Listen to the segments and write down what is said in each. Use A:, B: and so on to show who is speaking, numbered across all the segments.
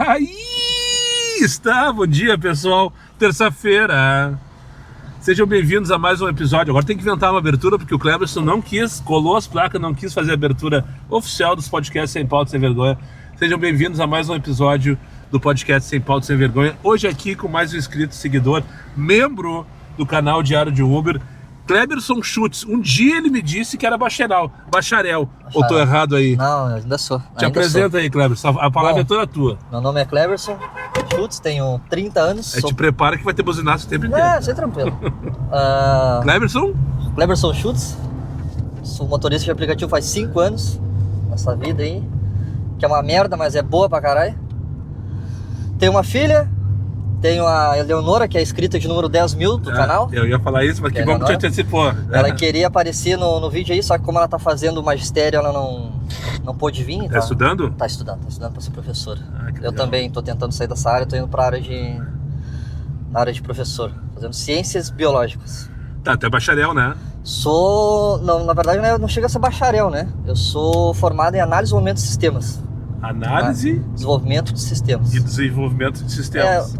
A: Aí está, bom dia pessoal, terça-feira. Sejam bem-vindos a mais um episódio. Agora tem que inventar uma abertura porque o Cleberson não quis, colou as placas, não quis fazer a abertura oficial dos podcasts Sem Pauta Sem Vergonha. Sejam bem-vindos a mais um episódio do podcast Sem Pauta Sem Vergonha. Hoje aqui com mais um inscrito, seguidor, membro do canal Diário de Uber, Cleberson Schutz. Um dia ele me disse que era bacharel. Ou tô errado aí?
B: Não, eu ainda sou.
A: Te apresenta aí, Cleberson. A palavra é toda tua.
B: Meu nome é Cleberson Schutz, tenho 30 anos.
A: Te prepara que vai ter buzinaço o tempo inteiro.
B: É, sem tranquilo. Cleberson Schutz, sou motorista de aplicativo faz 5 anos nessa vida aí, que é uma merda, mas é boa pra caralho. Tenho uma filha. Tenho a Eleonora, que é inscrita de número 10 mil do canal. Eu
A: ia falar isso, mas que bom que te antecipou.
B: Ela queria aparecer no vídeo aí, só que como ela tá fazendo o magistério, ela não pôde vir.
A: Tá estudando?
B: Tá estudando pra ser professora.
A: Eu
B: legal. Também tô tentando sair dessa área, tô indo pra área de professor, fazendo ciências biológicas.
A: Tá, tu é bacharel, né?
B: Não, na verdade não chega a ser bacharel, né? Eu sou formado em análise e desenvolvimento de sistemas.
A: Análise?
B: Desenvolvimento de sistemas.
A: E desenvolvimento de sistemas.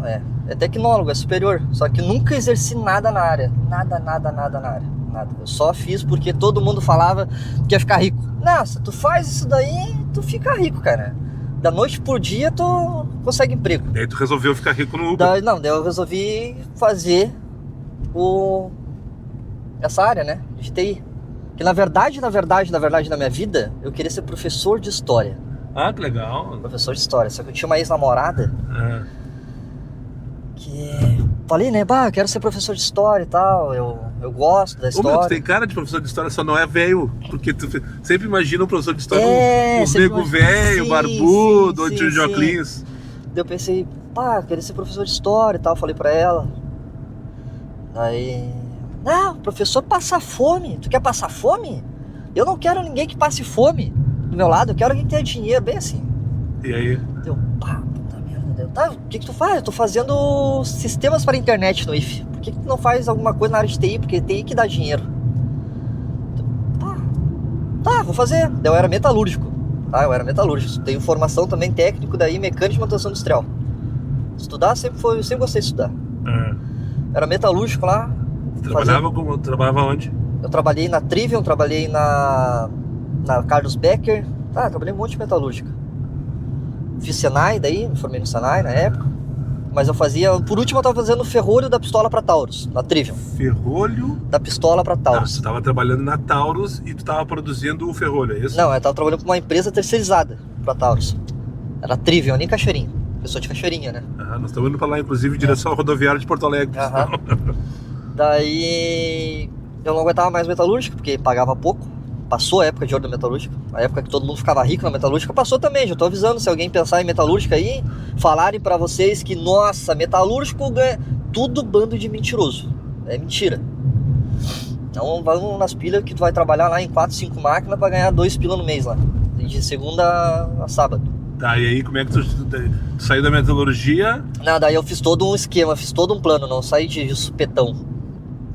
B: É tecnólogo, é superior. Só que nunca exerci nada na área. Nada na área. Nada. Eu só fiz porque todo mundo falava que ia ficar rico. Nossa, tu faz isso daí, tu fica rico, cara. Da noite por dia tu consegue emprego.
A: Daí tu resolveu ficar rico no Uber.
B: Daí eu resolvi fazer essa área, né? De TI. Que na verdade, na minha vida, eu queria ser professor de história.
A: Ah, que legal.
B: Professor de história. Só que eu tinha uma ex-namorada que falei, né? Eu quero ser professor de história e tal. Eu gosto da história.
A: Tu tem cara de professor de história, só não é velho. Porque tu sempre imagina um professor de história um nego velho, barbudo, ou de óculos.
B: Daí eu pensei, eu queria ser professor de história e tal. Falei pra ela. Daí... Não, professor passa fome. Tu quer passar fome? Eu não quero ninguém que passe fome do meu lado, eu quero alguém que tenha dinheiro, bem assim.
A: E aí?
B: Puta merda. Tá, o que tu faz? Eu tô fazendo sistemas para a internet no IF. Por que tu não faz alguma coisa na área de TI? Porque TI que dá dinheiro. Tá, vou fazer. Eu era metalúrgico. Tenho formação também técnico, daí mecânico de manutenção industrial. Eu sempre gostei de estudar. Era metalúrgico lá.
A: Trabalhava onde?
B: Eu trabalhei na Trivium, trabalhei na Carlos Becker, trabalhei um monte de metalúrgica. Fiz Senai daí, me formei no Senai na época. Mas por último eu tava fazendo o ferrolho da pistola pra Taurus, na Trivium.
A: Ferrolho?
B: Da pistola pra Taurus.
A: Tu tava trabalhando na Taurus e tu tava produzindo o ferrolho, é isso?
B: Não, eu tava trabalhando com uma empresa terceirizada pra Taurus. Era Trivium, nem Cachoeirinha. Pessoa de Cachoeirinha, né?
A: Nós estamos indo pra lá, inclusive, em direção à rodoviária de Porto Alegre.
B: Daí eu não aguentava mais metalúrgica, porque pagava pouco. Passou a época de ouro da metalúrgica. A época que todo mundo ficava rico na metalúrgica passou também. Já tô avisando, se alguém pensar em metalúrgica aí, falarem pra vocês que, nossa, metalúrgico ganha tudo bando de mentiroso. É mentira. Então vamos nas pilhas que tu vai trabalhar lá em 4, 5 máquinas pra ganhar 2 pila no mês lá. De segunda a sábado.
A: Tá, e aí como é que tu saiu da metalurgia?
B: Não, daí eu fiz todo um esquema, fiz todo um plano, não saí de supetão.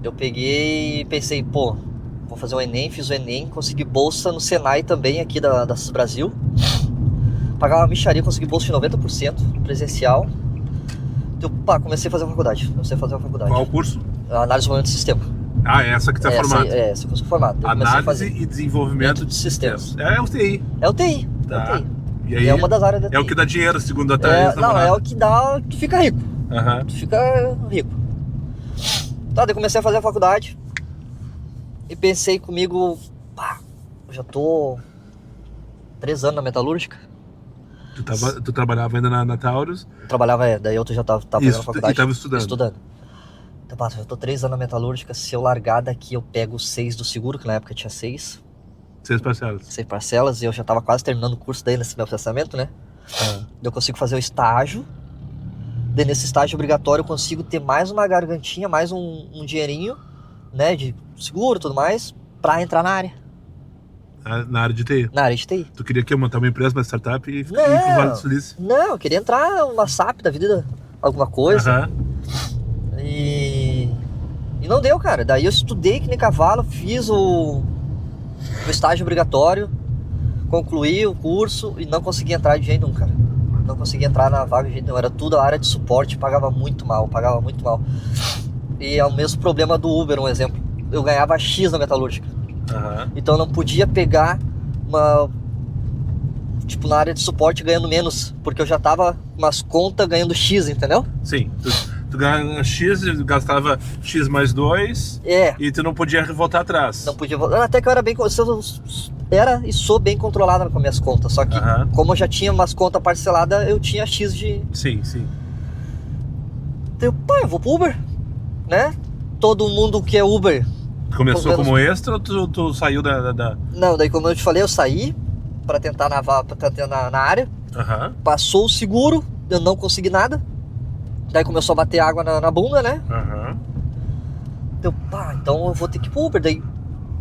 B: Eu peguei e pensei, vou fazer o Enem, fiz o Enem, consegui bolsa no Senai também, aqui da CIS Brasil. Pagava uma mixaria, consegui bolsa de 90% presencial. Então, comecei a fazer a faculdade.
A: Qual curso?
B: Análise e desenvolvimento de sistema.
A: Essa que tá formado?
B: Essa que eu sou formado.
A: Análise e desenvolvimento de sistemas. É o TI.
B: É o TI.
A: Tá.
B: É o TI.
A: E aí,
B: é uma das áreas da TI.
A: É o que dá dinheiro, segundo a Thaís.
B: Não, é o que dá, tu fica rico. Tu fica rico. Daí eu comecei a fazer a faculdade e pensei comigo, eu já tô 3 anos na metalúrgica.
A: Tu trabalhava ainda na Taurus?
B: Trabalhava, daí eu já tava fazendo a faculdade.
A: E tava estudando?
B: Então, já tô 3 anos na metalúrgica, se eu largar daqui eu pego 6 do seguro, que na época tinha 6.
A: 6 parcelas?
B: 6 parcelas, e eu já tava quase terminando o curso daí nesse meu pensamento, né? Eu consigo fazer o estágio. Daí nesse estágio obrigatório eu consigo ter mais uma gargantinha, mais um dinheirinho, né, de seguro e tudo mais, pra entrar na área.
A: Na área de TI?
B: Na área de TI.
A: Tu queria montar uma empresa, uma startup e ir pro Vale do Silício?
B: Não, eu queria entrar uma SAP da vida, alguma coisa. E não deu, cara. Daí eu estudei que nem cavalo, fiz o estágio obrigatório, concluí o curso e não consegui entrar de jeito nenhum, cara. Não conseguia entrar na vaga de jeito nenhum. Era tudo a área de suporte, pagava muito mal. E é o mesmo problema do Uber, um exemplo. Eu ganhava X na metalúrgica. Então eu não podia pegar tipo, na área de suporte ganhando menos, porque eu já tava com umas contas ganhando X, entendeu?
A: Sim, tu ganhava X, gastava X mais 2 e tu não podia voltar atrás.
B: Não podia voltar, até que eu era bem... Era e sou bem controlado com minhas contas, só que como eu já tinha umas contas parceladas, eu tinha X de...
A: Sim.
B: Então, eu vou pro Uber, né? Todo mundo que é Uber...
A: Começou como extra ou tu saiu da...
B: Não, daí como eu te falei, eu saí pra tentar na área. Passou o seguro, eu não consegui nada. Daí começou a bater água na bunda, né? Então eu vou ter que ir pro Uber. Daí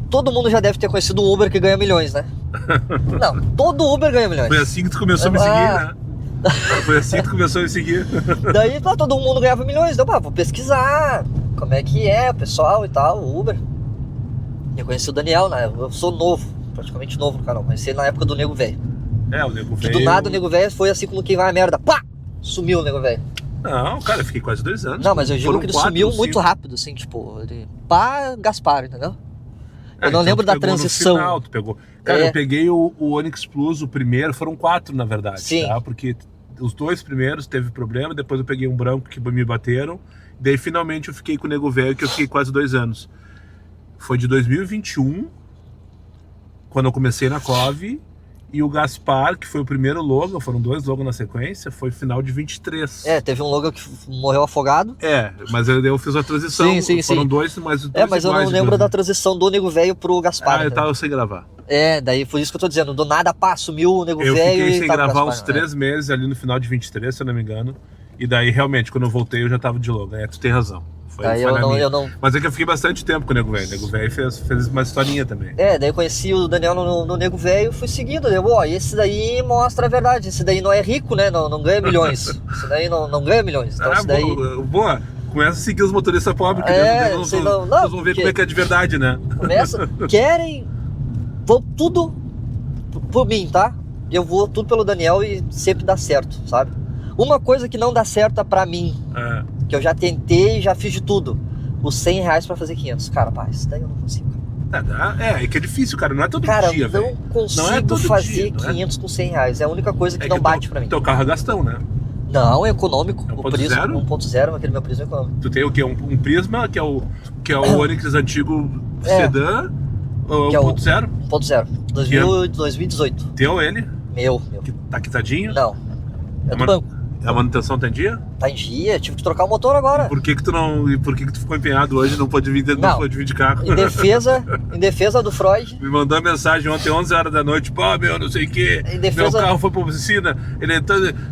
B: todo mundo já deve ter conhecido um Uber que ganha milhões, né? Não, todo Uber ganha milhões.
A: Foi assim que tu começou a me seguir, né? Foi assim que tu começou a me seguir.
B: Daí todo mundo ganhava milhões. Então, vou pesquisar como é que é o pessoal e tal, o Uber. Eu conheci o Daniel, né? Eu sou novo, praticamente novo no canal. Conheci ele na época do Nego Velho.
A: O Nego Velho.
B: Que do nada o Nego Velho foi assim como quem vai a merda. Pá! Sumiu o Nego Velho.
A: Não, cara, eu fiquei quase 2 anos.
B: Não, mas eu digo que ele sumiu muito rápido, assim, tipo, ele... Pá, Gaspar, entendeu? Eu não lembro da transição.
A: No final, tu pegou. Cara, eu peguei o Onix Plus, o primeiro, foram 4 na verdade.
B: Sim.
A: Tá? Porque os 2 primeiros teve problema, depois eu peguei um branco que me bateram, daí finalmente eu fiquei com o Nego Velho, que eu fiquei quase 2 anos. Foi de 2021, quando eu comecei na Cove, e o Gaspar, que foi o primeiro Logan, foram 2 Logan na sequência, foi final de 23.
B: Teve um Logan que morreu afogado.
A: Mas eu fiz a transição, foram 2, mas os 2
B: mas eu não lembro da transição do Nego Velho pro Gaspar.
A: Eu tava sem gravar.
B: Daí foi isso que eu tô dizendo, do nada, sumiu o Nego Velho.
A: Eu fiquei sem gravar
B: Gaspar,
A: uns 3 meses ali no final de 23, se eu não me engano, e daí realmente, quando eu voltei, eu já tava de Logan, tu tem razão.
B: Eu não...
A: Mas é que eu fiquei bastante tempo com o Nego Velho. O Nego Velho fez uma historinha também.
B: Daí eu conheci o Daniel no Nego Velho e fui seguindo. Esse daí mostra a verdade. Esse daí não é rico, né? Não ganha milhões. Esse daí não ganha milhões. Então, esse daí...
A: Boa, começa a seguir os motoristas pobres, que vocês vão ver como é que é de verdade, né?
B: Vão tudo por mim, tá? Eu vou tudo pelo Daniel e sempre dá certo, sabe? Uma coisa que não dá certo pra mim, que eu já tentei e já fiz de tudo, os 100 reais pra fazer 500. Cara, isso daí eu não consigo.
A: É que é difícil, cara, não é todo dia, velho.
B: Não consigo fazer 500 com 100 reais, é a única coisa que não bate pra mim.
A: Teu carro é gastão, né?
B: Não, é econômico.
A: 1.0?
B: Aquele meu Prisma é econômico.
A: Tu tem o quê? Um Prisma, que é o Onix antigo sedã, ou 1.0?
B: 1.0, 2018.
A: Teu ele?
B: Meu.
A: Que tá quitadinho?
B: Não, é do banco.
A: A manutenção tá em dia?
B: Tá em dia, tive que trocar o motor agora.
A: Por que tu ficou empenhado hoje e não pôde vir de carro?
B: Em defesa do Freud.
A: Me mandou uma mensagem ontem, 11 horas da noite, não sei o quê, meu carro foi pra oficina,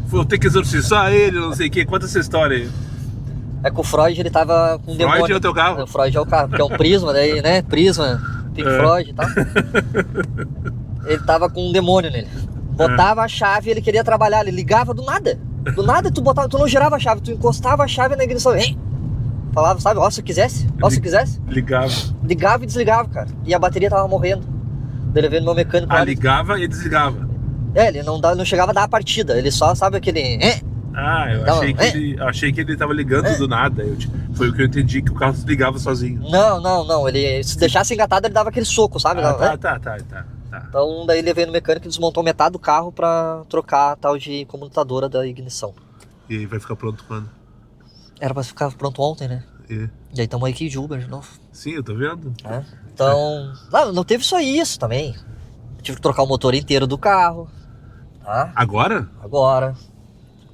A: vou ter que exorcizar ele, não sei o quê. Conta essa história aí.
B: É que o Freud, ele tava com demônio.
A: Freud é o teu carro?
B: O Freud é o carro, porque é um Prisma, daí, né? Prisma, Pink Freud e tal. Ele tava com um demônio nele. Botava a chave, ele queria trabalhar, ele ligava do nada. Do nada tu não girava a chave, tu encostava a chave na ignição. Falava, sabe, se eu quisesse. Ligava e desligava, cara. E a bateria tava morrendo. Daí ele veio no meu mecânico.
A: Ligava e desligava.
B: Ele não chegava a dar a partida, ele só, sabe, aquele...
A: Eu achei que ele tava ligando do nada. Foi o que eu entendi, que o carro desligava sozinho.
B: Não, ele se deixasse engatado, ele dava aquele soco, sabe?
A: Tá.
B: Então daí ele veio no mecânico e desmontou metade do carro pra trocar a tal de comutadora da ignição.
A: E aí vai ficar pronto quando?
B: Era pra ficar pronto ontem, né? E aí estamos aqui de Uber de novo.
A: Sim, eu tô vendo.
B: Então, não teve só isso também. Eu tive que trocar o motor inteiro do carro. Tá?
A: Agora?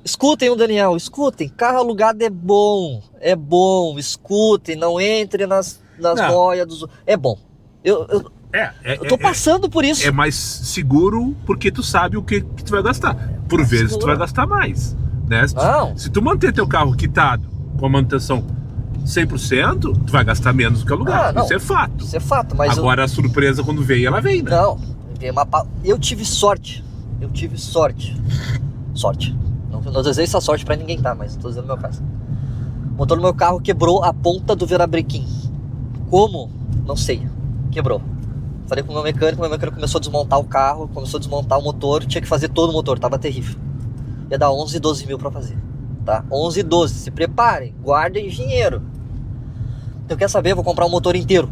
B: Escutem o Daniel, escutem. Carro alugado é bom, escutem, não entre nas noias dos... É bom. Eu tô passando por isso.
A: É mais seguro porque tu sabe o que tu vai gastar. Por vezes seguro. Tu vai gastar mais, né? Se tu manter teu carro quitado com a manutenção 100%, tu vai gastar menos do que alugar. Isso é fato.
B: Mas
A: agora a surpresa quando vem, ela vem, né?
B: Eu tive sorte. Não desejei essa sorte pra ninguém, tá? Mas tô dizendo no meu caso. O motor do meu carro quebrou a ponta do virabrequim. Como? Não sei. Quebrou. Falei com o meu mecânico começou a desmontar o carro, começou a desmontar o motor, tinha que fazer todo o motor, tava terrível. ia dar 11, 12 mil pra fazer, tá? 11, 12, se preparem, guardem dinheiro. Então quer saber, vou comprar um motor inteiro.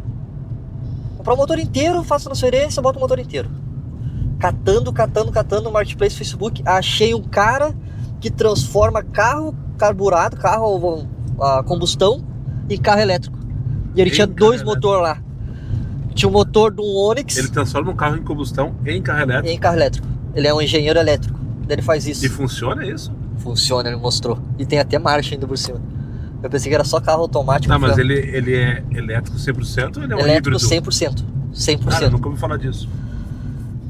B: Comprar um motor inteiro, faço transferência, boto o motor inteiro. Catando no Marketplace Facebook, achei um cara que transforma carro carburado, carro a combustão, em carro elétrico. E ele tinha dois motores lá. Tinha o motor do Onix.
A: Ele transforma um carro em combustão em carro elétrico?
B: Em carro elétrico. Ele é um engenheiro elétrico. Ele faz isso.
A: E funciona isso?
B: Funciona, ele mostrou. E tem até marcha ainda por cima. Eu pensei que era só carro automático.
A: Tá, mas ele é elétrico 100% ou ele é um
B: elétrico
A: híbrido?
B: 100%. 100%.
A: Cara, eu nunca ouvi falar disso.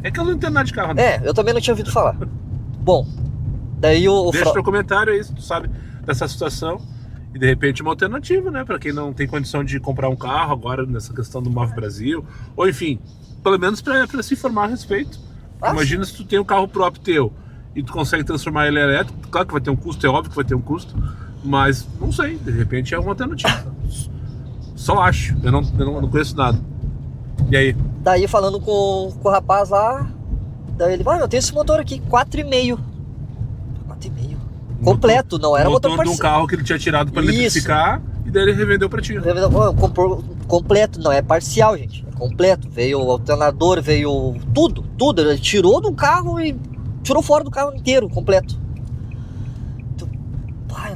A: É que eu não entendo nada de carro, né?
B: Eu também não tinha ouvido falar. Bom, daí
A: Deixa no comentário aí se tu sabe dessa situação. E de repente uma alternativa, né? Pra quem não tem condição de comprar um carro agora nessa questão do Move Brasil. Ou enfim, pelo menos pra se informar a respeito. Imagina se tu tem um carro próprio teu e tu consegue transformar ele em elétrico. Claro que vai ter um custo, é óbvio que vai ter um custo. Mas não sei, de repente é uma alternativa. Só acho, eu não conheço nada. E aí?
B: Daí falando com o rapaz lá, daí ele, eu tenho esse motor aqui, 4,5. 4,5. Completo, não era motor
A: parcial. De um carro que ele tinha tirado para eletrificar e daí ele revendeu para ti.
B: Comprou completo, não é parcial, gente. É completo. Veio o alternador, veio tudo. Ele tirou do carro e tirou fora do carro inteiro, completo. Então,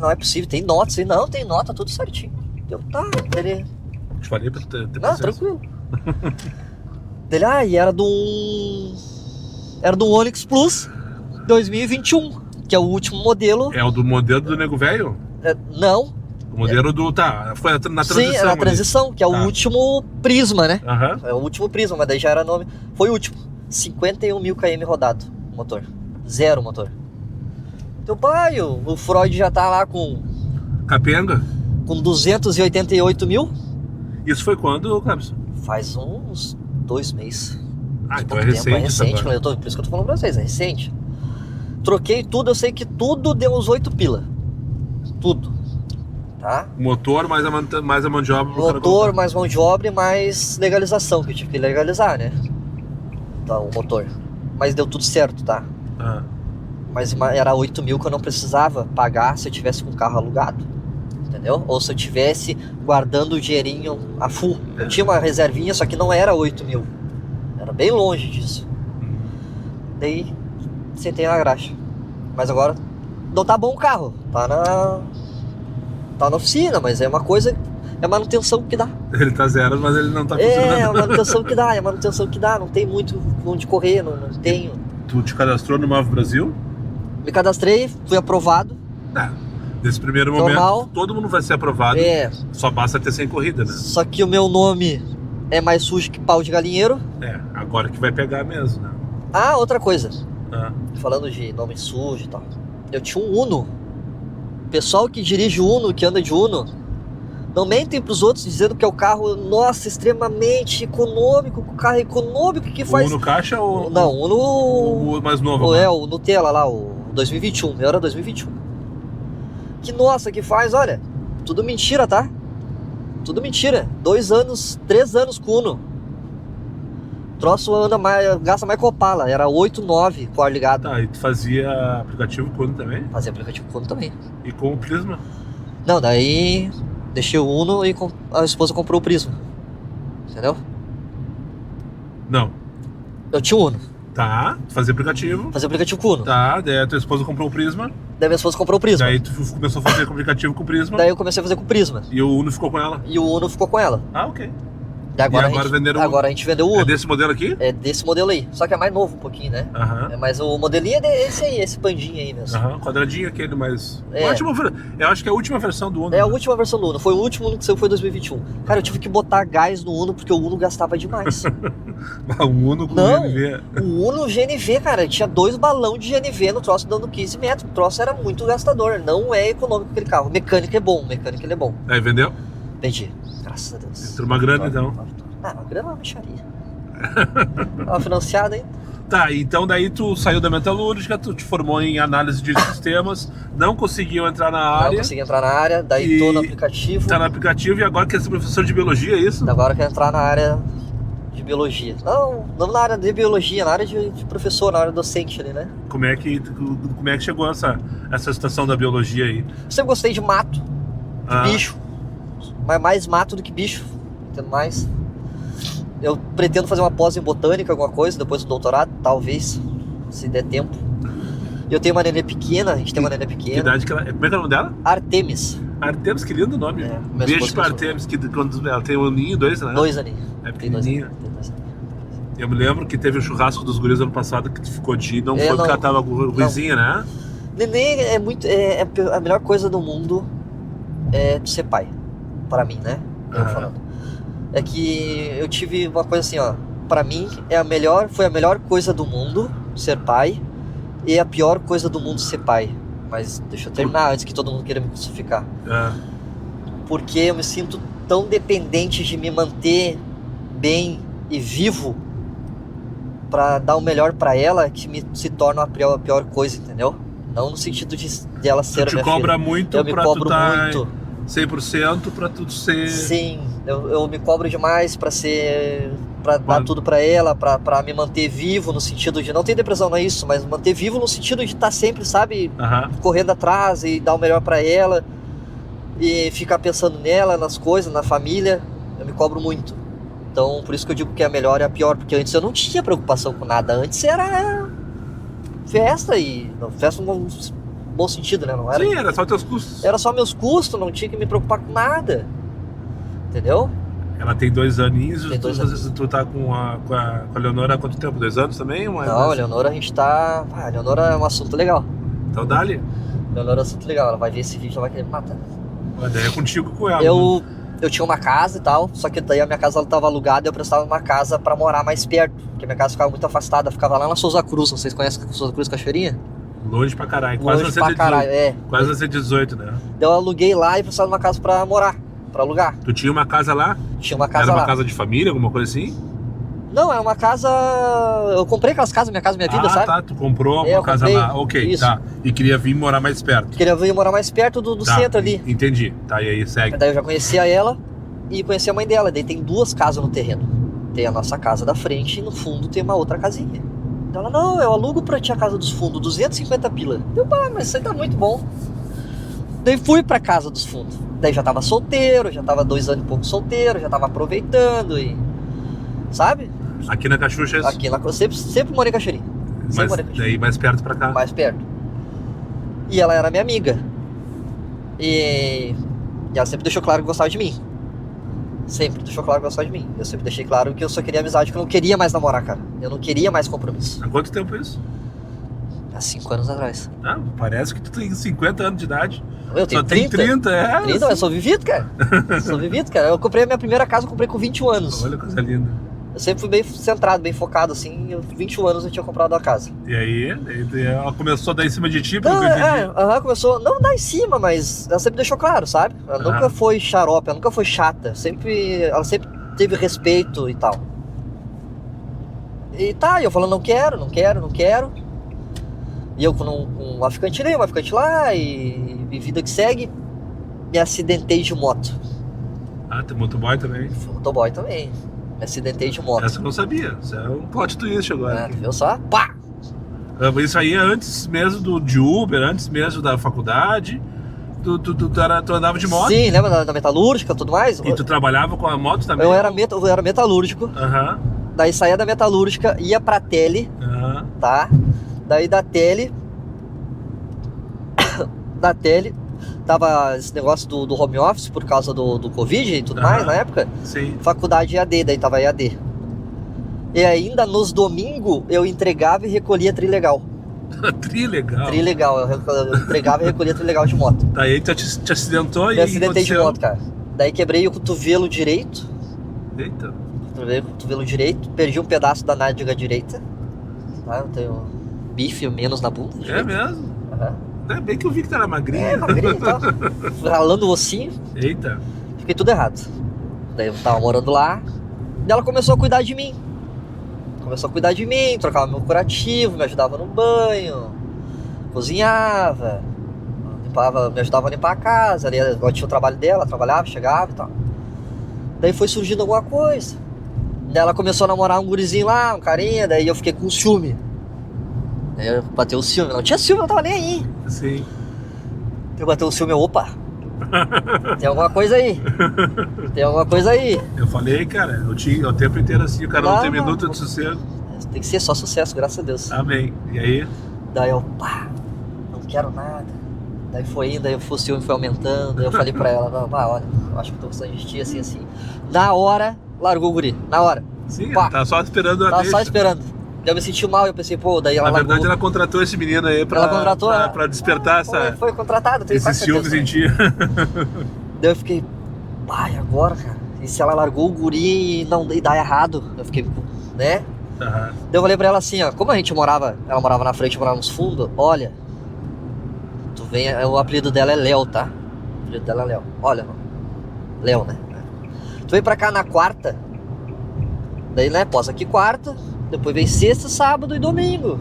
B: não é possível, tem nota, assim, não, tem nota, tudo certinho. Eu, ele...
A: Te falei pra ter
B: não, tranquilo. Dele, e era do Onix Plus 2021, que é o último modelo.
A: É o do modelo do nego velho?
B: Não.
A: O modelo do... Tá, foi na transição.
B: Sim, é na transição, que é o último Prisma, né?
A: Uhum.
B: É o último Prisma, mas daí já era nome. Foi o último. 51 mil km rodado, motor. Zero motor. Então, o Freud já tá lá com...
A: Capenga?
B: Com 288 mil.
A: Isso foi quando, Clemson?
B: Faz uns 2 meses.
A: Então é recente.
B: É recente, por isso que eu tô falando pra vocês, é recente. Troquei tudo, eu sei que tudo deu uns 8 pila. Tudo. Tá?
A: Motor mais a mão de obra.
B: Motor, mais mão de obra e mais legalização, que eu tive que legalizar, né? Então, o motor. Mas deu tudo certo, tá? Mas era 8 mil que eu não precisava pagar se eu tivesse com o carro alugado. Entendeu? Ou se eu tivesse guardando o dinheirinho a full. Eu tinha uma reservinha, só que não era 8 mil. Era bem longe disso. Daí, sentei na graxa. Mas agora, não tá bom o carro. Tá na oficina, mas é uma coisa... É a manutenção que dá.
A: Ele tá zero, mas ele não tá funcionando.
B: É a manutenção que dá. Não tem muito onde correr, não tenho.
A: Tu te cadastrou no Move Brasil?
B: Me cadastrei, fui aprovado.
A: Nesse primeiro momento, todo mundo vai ser aprovado. Só basta ter 100 corridas, né?
B: Só que o meu nome é mais sujo que pau de galinheiro.
A: Agora que vai pegar mesmo, né?
B: Outra coisa. Falando de nome sujo e tal. Eu tinha um Uno. O pessoal que dirige Uno, que anda de Uno, não mentem pros outros dizendo que é o carro, nossa, extremamente econômico. O carro é econômico que faz...
A: O Uno caixa ou...
B: Não, o Uno...
A: O mais novo.
B: O Nutella lá, o 2021. Meu era 2021. Que nossa, que faz, olha, tudo mentira, tá? Tudo mentira. 2 anos, 3 anos com Uno. O troço gasta mais que Opala. Era 8, 9 com ar ligado.
A: Tá, e tu fazia aplicativo com o Uno também?
B: Fazia aplicativo com o Uno também.
A: E com o Prisma?
B: Não, daí deixei o Uno e a esposa comprou o Prisma. Entendeu?
A: Não.
B: Eu tinha o Uno.
A: Tá, fazia aplicativo.
B: Fazia aplicativo com o Uno.
A: Tá, daí a tua esposa comprou o Prisma.
B: Daí minha esposa comprou o Prisma.
A: Daí tu começou a fazer aplicativo com o Prisma.
B: Daí eu comecei a fazer com o Prisma.
A: E o Uno ficou com ela?
B: E o Uno ficou com ela.
A: Ok.
B: Agora
A: a
B: gente vendeu o Uno.
A: É desse modelo aqui?
B: É desse modelo aí. Só que é mais novo um pouquinho, né? Mas o modelinho é desse aí, esse pandinho aí mesmo.
A: Quadradinho aquele, mas... Eu acho que é a última versão do Uno.
B: É a última versão do Uno. Foi o último Uno que saiu, foi em 2021. Cara, eu tive que botar gás no Uno porque o Uno gastava demais.
A: O Uno com GNV.
B: O Uno GNV, cara, tinha 2 balões de GNV no troço dando 15 metros. O troço era muito gastador. Não é econômico aquele carro. Mecânico é bom, ele é bom.
A: Aí vendeu?
B: Vendi. Graças a Deus.
A: Entrou uma grana então.
B: Uma grana é uma mexaria. Tava financiado, hein?
A: Tá, então daí tu saiu da metalúrgica, tu te formou em análise de sistemas, não conseguiu entrar na área.
B: Não consegui entrar na área, daí tô no aplicativo.
A: Tá no aplicativo e agora quer ser professor de biologia, é isso?
B: Agora quer entrar na área de biologia. Não na área de biologia, na área de professor, na área docente ali, né?
A: Como é que chegou essa situação da biologia aí?
B: Sempre gostei de mato, de bicho. Mas mais mato do que bicho, entendo mais. Eu pretendo fazer uma pós em botânica, alguma coisa, depois do doutorado, talvez, se der tempo. Eu tenho uma nenê pequena, a gente tem uma nenê pequena.
A: Que idade que ela... Como é que é o nome dela?
B: Artemis.
A: Artemis, que lindo nome.
B: É,
A: Beijo pra Artemis, que quando ela tem um aninho, 2, né?
B: 2 aninhos.
A: É
B: Tem 2
A: pequenininha.
B: aninhos.
A: Eu me lembro que teve um churrasco dos guris ano passado que tu ficou de... Não foi
B: não,
A: porque ela tava ruizinha, né?
B: Neném é muito... É a melhor coisa do mundo é tu ser pai. Pra mim, né? Eu falando. É que eu tive uma coisa assim, ó. Pra mim, foi a melhor coisa do mundo ser pai. E a pior coisa do mundo ser pai. Mas deixa eu terminar antes que todo mundo queira me crucificar. Porque eu me sinto tão dependente de me manter bem e vivo pra dar o melhor pra ela, que se torna a pior coisa, entendeu? Não no sentido de ela ser a minha filha.
A: Tu te cobra muito
B: pra tu estar
A: 100% pra tu ser...
B: Sim, eu me cobro demais pra dar tudo pra ela, pra me manter vivo, no sentido de, não ter depressão, não é isso, mas manter vivo no sentido de estar sempre, sabe, correndo atrás e dar o melhor pra ela e ficar pensando nela, nas coisas, na família. Eu me cobro muito. Então, por isso que eu digo que a melhor é a pior, porque antes eu não tinha preocupação com nada. Antes era festa, e festa no bom sentido, né? Não era,
A: sim, era só teus custos.
B: Era só meus custos, não tinha que me preocupar com nada. Entendeu?
A: Ela tem 2 aninhos,
B: Tem 2 anos.
A: Tu tá com a Leonora há quanto tempo? 2 anos também?
B: Não, a Leonora a gente tá... a Leonora é um assunto legal.
A: Então dá-lhe.
B: Leonora é um assunto legal, ela vai ver esse vídeo e ela vai querer me matar.
A: Mas daí é contigo com ela.
B: Eu tinha uma casa e tal, só que daí a minha casa ela tava alugada e eu prestava uma casa pra morar mais perto, porque a minha casa ficava muito afastada, ficava lá na Souza Cruz, vocês conhecem a Souza Cruz Cachoeirinha?
A: Longe pra caralho, quase
B: Longe
A: na
B: pra caralho,
A: Quase na 118, né?
B: Eu aluguei lá e precisava de uma casa pra morar, pra alugar.
A: Tu tinha uma casa lá?
B: Tinha uma casa
A: lá. Era
B: lá.
A: uma casa de família, alguma coisa assim?
B: Não, era uma casa... Eu comprei aquelas casas, Minha Casa Minha Vida, sabe?
A: Tá, tu comprou uma casa lá, ok,
B: isso.
A: tá. E queria vir morar mais perto.
B: Queria vir morar mais perto do centro ali.
A: Entendi, tá, e aí segue.
B: Daí eu já conhecia ela e conhecia a mãe dela. Daí tem 2 casas no terreno. Tem a nossa casa da frente e no fundo tem uma outra casinha. Então ela, não, eu alugo pra ti a casa dos fundos, 250 pila. Eu, mas isso aí tá muito bom. Daí fui pra casa dos fundos. Daí já tava solteiro, já tava 2 anos e pouco solteiro, já tava aproveitando e... Sabe?
A: Aqui na Cachucha?
B: Aqui na... Sempre morei em Cachoeirinha.
A: Mas daí mais perto pra cá?
B: Mais perto. E ela era minha amiga. E ela sempre deixou claro que gostava de mim. Sempre deixou claro que gostava de mim. Eu sempre deixei claro que eu só queria amizade, que eu não queria mais namorar, cara. Eu não queria mais compromisso.
A: Há quanto tempo isso?
B: Há 5 anos atrás.
A: Ah, parece que tu tem 50 anos de idade.
B: Eu tenho
A: só
B: 30.
A: Tem 30, é?
B: 30, eu sou vivido, cara. Sou vivido, cara. Eu comprei a minha primeira casa, eu comprei com 21 anos.
A: Olha que coisa linda.
B: Eu sempre fui bem centrado, bem focado, assim. 21 anos eu tinha comprado a casa.
A: E aí, ela começou a dar em cima de ti,
B: pelo que eu entendi. Começou, não dar em cima, mas ela sempre deixou claro, sabe? Ela nunca foi xarope, ela nunca foi chata. Ela sempre teve respeito e tal. E tá, eu falando, não quero. E eu com uma ficante ali, uma ficante lá, e vida que segue, me acidentei de moto.
A: Ah, tem motoboy também?
B: Motoboy também. Me acidentei de moto.
A: Essa eu não sabia. Isso é um plot twist agora.
B: Viu só? Pá!
A: Isso aí é antes mesmo de Uber, antes mesmo da faculdade. Tu andava de moto?
B: Sim, lembra da metalúrgica e tudo mais?
A: E tu trabalhava com a moto também?
B: Eu era metalúrgico. Daí saía da metalúrgica, ia pra tele, tá? Daí da tele, tava esse negócio do home office por causa do Covid e tudo mais na época.
A: Sim.
B: Faculdade EAD, daí tava EAD. E ainda nos domingos eu entregava e recolhia trilegal.
A: Trilegal?
B: Trilegal, eu entregava e recolhia trilegal de moto.
A: Daí tu te acidentou e
B: acidentei de moto, cara. Daí quebrei o cotovelo direito.
A: Eita.
B: Quebrei o cotovelo direito, perdi um pedaço da nádega direita. Eu tenho bife menos na bunda.
A: É mesmo? É bem que eu vi que tu era magrinho.
B: Magrinho e tal. Ralando o ossinho.
A: Eita.
B: Fiquei tudo errado. Daí eu tava morando lá. Daí ela começou a cuidar de mim. Trocava meu curativo, me ajudava no banho, cozinhava, me ajudava a limpar a casa. Ela tinha o trabalho dela, trabalhava, chegava e tal. Daí foi surgindo alguma coisa. Daí ela começou a namorar um gurizinho lá, um carinha, daí eu fiquei com ciúme. Daí eu bateu o ciúme. Não tinha ciúme, eu não tava nem aí.
A: Sim.
B: Eu bateu o ciúme, opa. Tem alguma coisa aí. Tem alguma coisa aí.
A: Eu falei, cara, o tempo inteiro assim, o cara não tem minuto de sossego.
B: Tem que ser só sucesso, graças a Deus.
A: Amém. E aí?
B: Daí eu, pá, não quero nada. Daí foi indo, aí o ciúme foi aumentando. Daí eu falei pra ela, pá, olha, eu acho que eu tô precisando de ti, assim, assim. Na hora, largou o guri, na hora.
A: Sim,
B: Pá.
A: tá só esperando a
B: Tava
A: deixa.
B: só esperando. Daí eu me senti mal, eu pensei, pô, daí ela
A: Na verdade,
B: largou.
A: ela contratou esse menino aí pra,
B: Ela contratou,
A: pra despertar
B: Foi contratado, tenho
A: esses
B: quase
A: ciúmes
B: certeza.
A: em ti.
B: Daí eu fiquei, pai, agora, cara? E se ela largou o guri e dá errado? Eu fiquei, né?
A: Aham.
B: Daí eu falei pra ela assim, ó, como a gente morava, ela morava na frente, eu morava nos fundos, olha, tu vem, o apelido dela é Léo, tá? O apelido dela é Léo, olha, Léo, né? Tu vem pra cá na quarta, daí, né, posa aqui quarta, depois vem sexta, sábado e domingo.